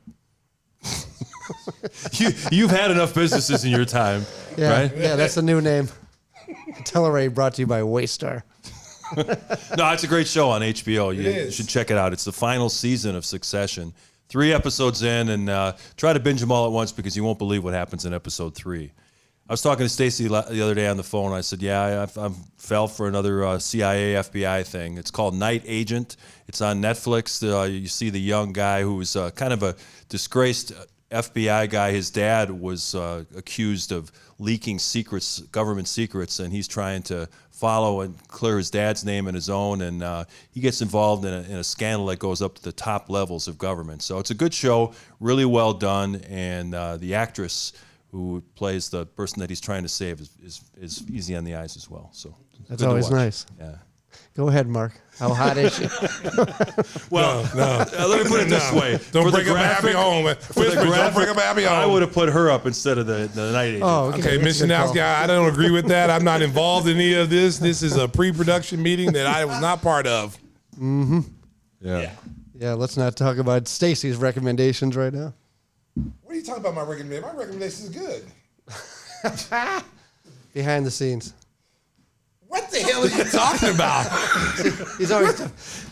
You've had enough businesses in your time, right? Yeah, that's the new name. Telluride brought to you by Waystar. No, it's a great show on HBO. You should check it out. It's the final season of Succession. 3 episodes in, and try to binge them all at once because you won't believe what happens in episode 3. I was talking to Stacey the other day on the phone. I said, I fell for another CIA, FBI thing. It's called Night Agent. It's on Netflix. You see the young guy who was kind of a disgraced FBI guy. His dad was accused of leaking secrets, government secrets, and he's trying to follow and clear his dad's name and his own. And he gets involved in a scandal that goes up to the top levels of government. So it's a good show, really well done, and the actress who plays the person that he's trying to save is easy on the eyes as well. So that's always nice. Yeah. Go ahead, Mark. How hot is she? Well, let me put it this way. Don't bring up a happy home. Don't bring up a happy home. I would have put her up instead of the night agent. Oh, okay. Mission House guy, I don't agree with that. I'm not involved in any of this. This is a pre-production meeting that I was not part of. Mm-hmm. Yeah. Yeah, let's not talk about Stacey's recommendations right now. What are you talking about my recommendation? My recommendation is good. Behind the scenes. What the hell are you talking about? He's always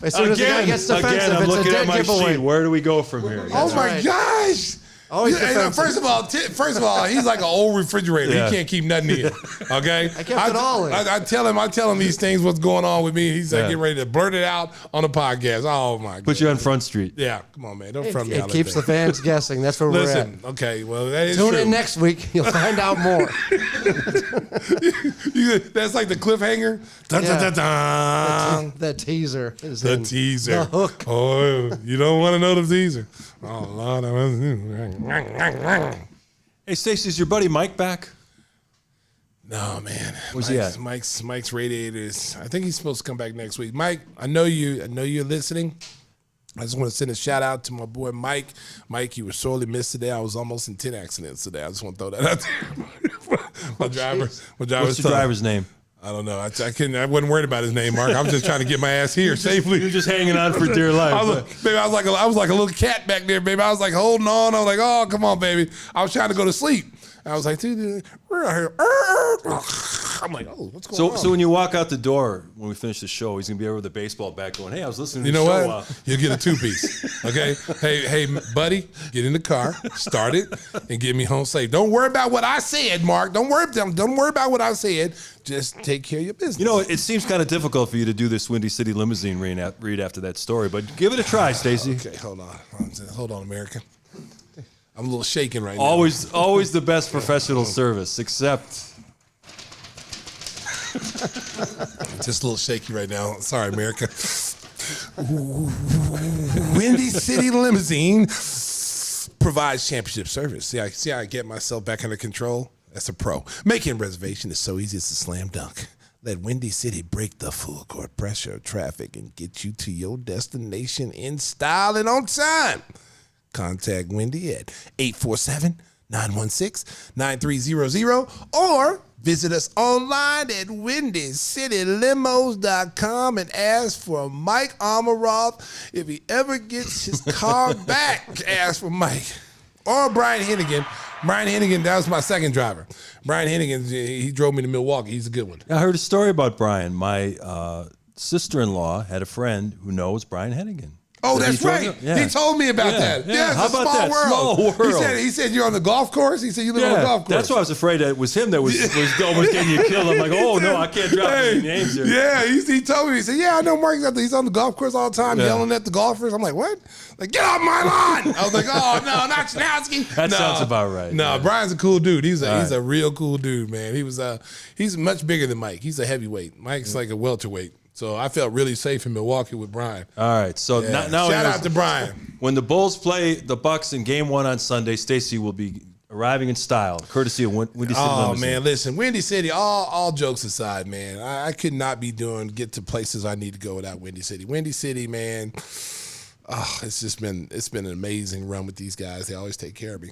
as soon as the guy gets defensive, I'm it's looking a dead at my giveaway. sheet. Where do we go from here? Oh my gosh! Always defensive. First of all, he's like an old refrigerator. Yeah. He can't keep nothing in. Okay, I kept it all in. I tell him these things. What's going on with me? He's like getting ready to blurt it out on the podcast. Oh my! Put you on Front Street. Yeah, come on, man. Don't front me out. It keeps the fans guessing. That's where we're at. Okay, well that is Tune true. in next week. You'll find out more. That's like the cliffhanger. Dun, dun, dun, dun. The teaser is The in. teaser. The hook. Oh, you don't want to know the teaser. Oh Lord. Hey, Stacey, is your buddy Mike back? No, man. Where's he at? Mike's radiators. I think he's supposed to come back next week. Mike, I know you're listening. I just want to send a shout out to my boy Mike. Mike, you were sorely missed today. I was almost in 10 accidents today. I just want to throw that out there. my driver. What's your driver's name? I don't know. I wasn't worried about his name, Mark. I was just trying to get my ass here safely. You're just hanging on for dear life. I was like a little cat back there, baby. I was like holding on. I was like, oh, come on, baby. I was trying to go to sleep. I was like, dude, we're out here. I'm like, oh, what's going on? So when you walk out the door when we finish the show, he's gonna be over with a baseball bat going, "Hey, I was listening to you the know show." what? You'll get a 2-piece. Okay. Hey, buddy, get in the car, start it, and get me home safe. Don't worry about what I said, Mark. Don't worry about what I said. Just take care of your business. You know, it seems kind of difficult for you to do this Windy City limousine read after that story, but give it a try, Stacey. Okay, hold on, America. I'm a little shaken right now. Always the best professional service, except just a little shaky right now. Sorry, America. Windy City Limousine provides championship service. See, I get myself back under control. That's a pro. Making a reservation is so easy. It's a slam dunk. Let Windy City break the full court pressure of traffic and get you to your destination in style and on time. Contact Wendy at 847-916-9300 or visit us online at WindyCityLimos.com and ask for Mike Amaroth. If he ever gets his car back, ask for Mike. Or Brian Hennigan. Brian Hennigan, that was my second driver. Brian Hennigan, he drove me to Milwaukee. He's a good one. I heard a story about Brian. My sister-in-law had a friend who knows Brian Hennigan. Oh, that's right. Yeah. He told me about that. Yeah, it's How a about small that? world. Small world. He said you're on the golf course. He said you live on the golf course. That's why I was afraid that it was him that was getting you killed. I'm like, oh, no, I can't drop any names here. Yeah, he told me. He said, yeah, I know Mark. He's on the golf course all the time yelling at the golfers. I'm like, what? Like, get off my lawn. I was like, oh, no, not Chinowski. That sounds about right. No, Brian's a cool dude. He's a real cool dude, man. He's much bigger than Mike. He's a heavyweight. Mike's like a welterweight. So I felt really safe in Milwaukee with Brian. All right. So now shout out to Brian. When the Bulls play the Bucks in Game 1 on Sunday, Stacey will be arriving in style, courtesy of Windy City Oh, Limousine. man, listen, Windy City, all jokes aside, man, I could not be get to places I need to go without Windy City. Windy City, man, it's been an amazing run with these guys. They always take care of me.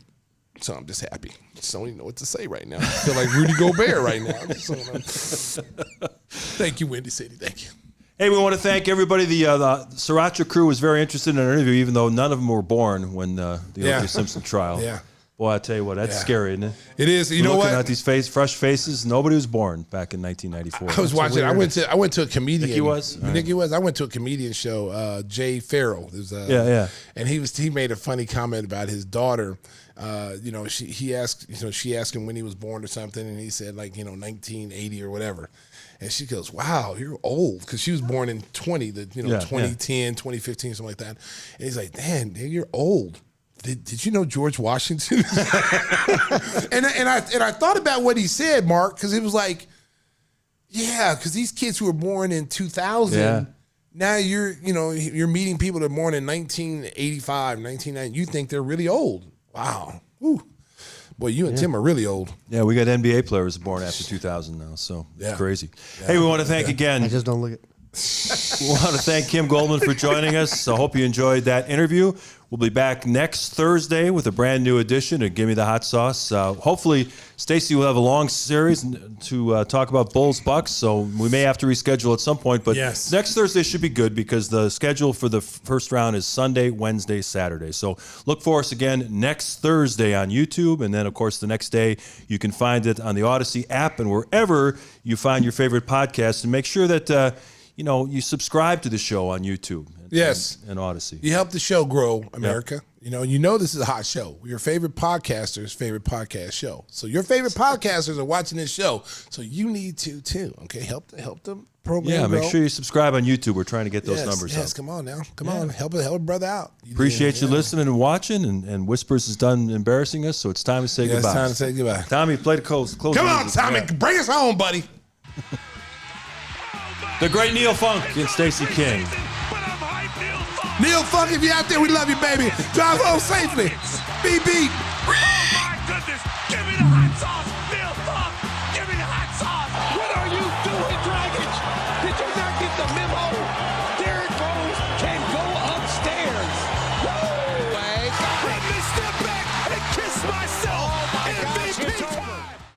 So I'm just happy. Just don't even know what to say right now. I feel like Rudy Gobert right now. Thank you, Windy City. Thank you. Hey, we want to thank everybody. The Sriracha crew was very interested in our interview, even though none of them were born when the O.J. Simpson trial. Yeah. Boy, I tell you what, that's scary, isn't it? It is. You know what? Looking at these fresh faces, nobody was born back in 1994. I was watching. I went to a comedian. Nicky was? Nicky was. I went to a comedian show. Jay Farrell. And he made a funny comment about his daughter. She asked him when he was born or something, and he said 1980 or whatever. And she goes, wow, you're old. Because she was born in 2010, 2015, something like that. And he's like, man, you're old. Did you know George Washington? and I thought about what he said, Mark, because it was like, yeah, because these kids who were born in 2000, now you're meeting people that were born in 1985, 1990. You think they're really old. Wow. Woo. Boy, you and Tim are really old. Yeah, we got NBA players born after 2000 now, so it's crazy. Yeah. Hey, we want to thank again. I just don't look at. We want to thank Kim Goldman for joining us. So I hope you enjoyed that interview. We'll be back next Thursday with a brand new edition of Gimme the Hot Sauce. Hopefully, Stacey will have a long series to talk about Bulls Bucks, so we may have to reschedule at some point. But next Thursday should be good because the schedule for the first round is Sunday, Wednesday, Saturday. So look for us again next Thursday on YouTube, and then, of course, the next day you can find it on the Odyssey app and wherever you find your favorite podcast. And make sure that you subscribe to the show on YouTube. And Odyssey. You help the show grow, America. Yep. You know this is a hot show. Your favorite podcaster's favorite podcast show. So your favorite podcasters are watching this show. So you need to too. Okay, help the program. Yeah, grow. make sure you subscribe on YouTube. We're trying to get those numbers up. Yes, come on now. Come on. Help a brother out. Appreciate you listening and watching, and Whispers is done embarrassing us, so it's time to say goodbye. It's time to say goodbye. Tommy, play the close. Come on, Tommy. Yeah. Bring us home, buddy. The great Neil Funk and Stacey King. Neil Funk, if you're out there, we love you, baby. Drive home safely. Beep, beep.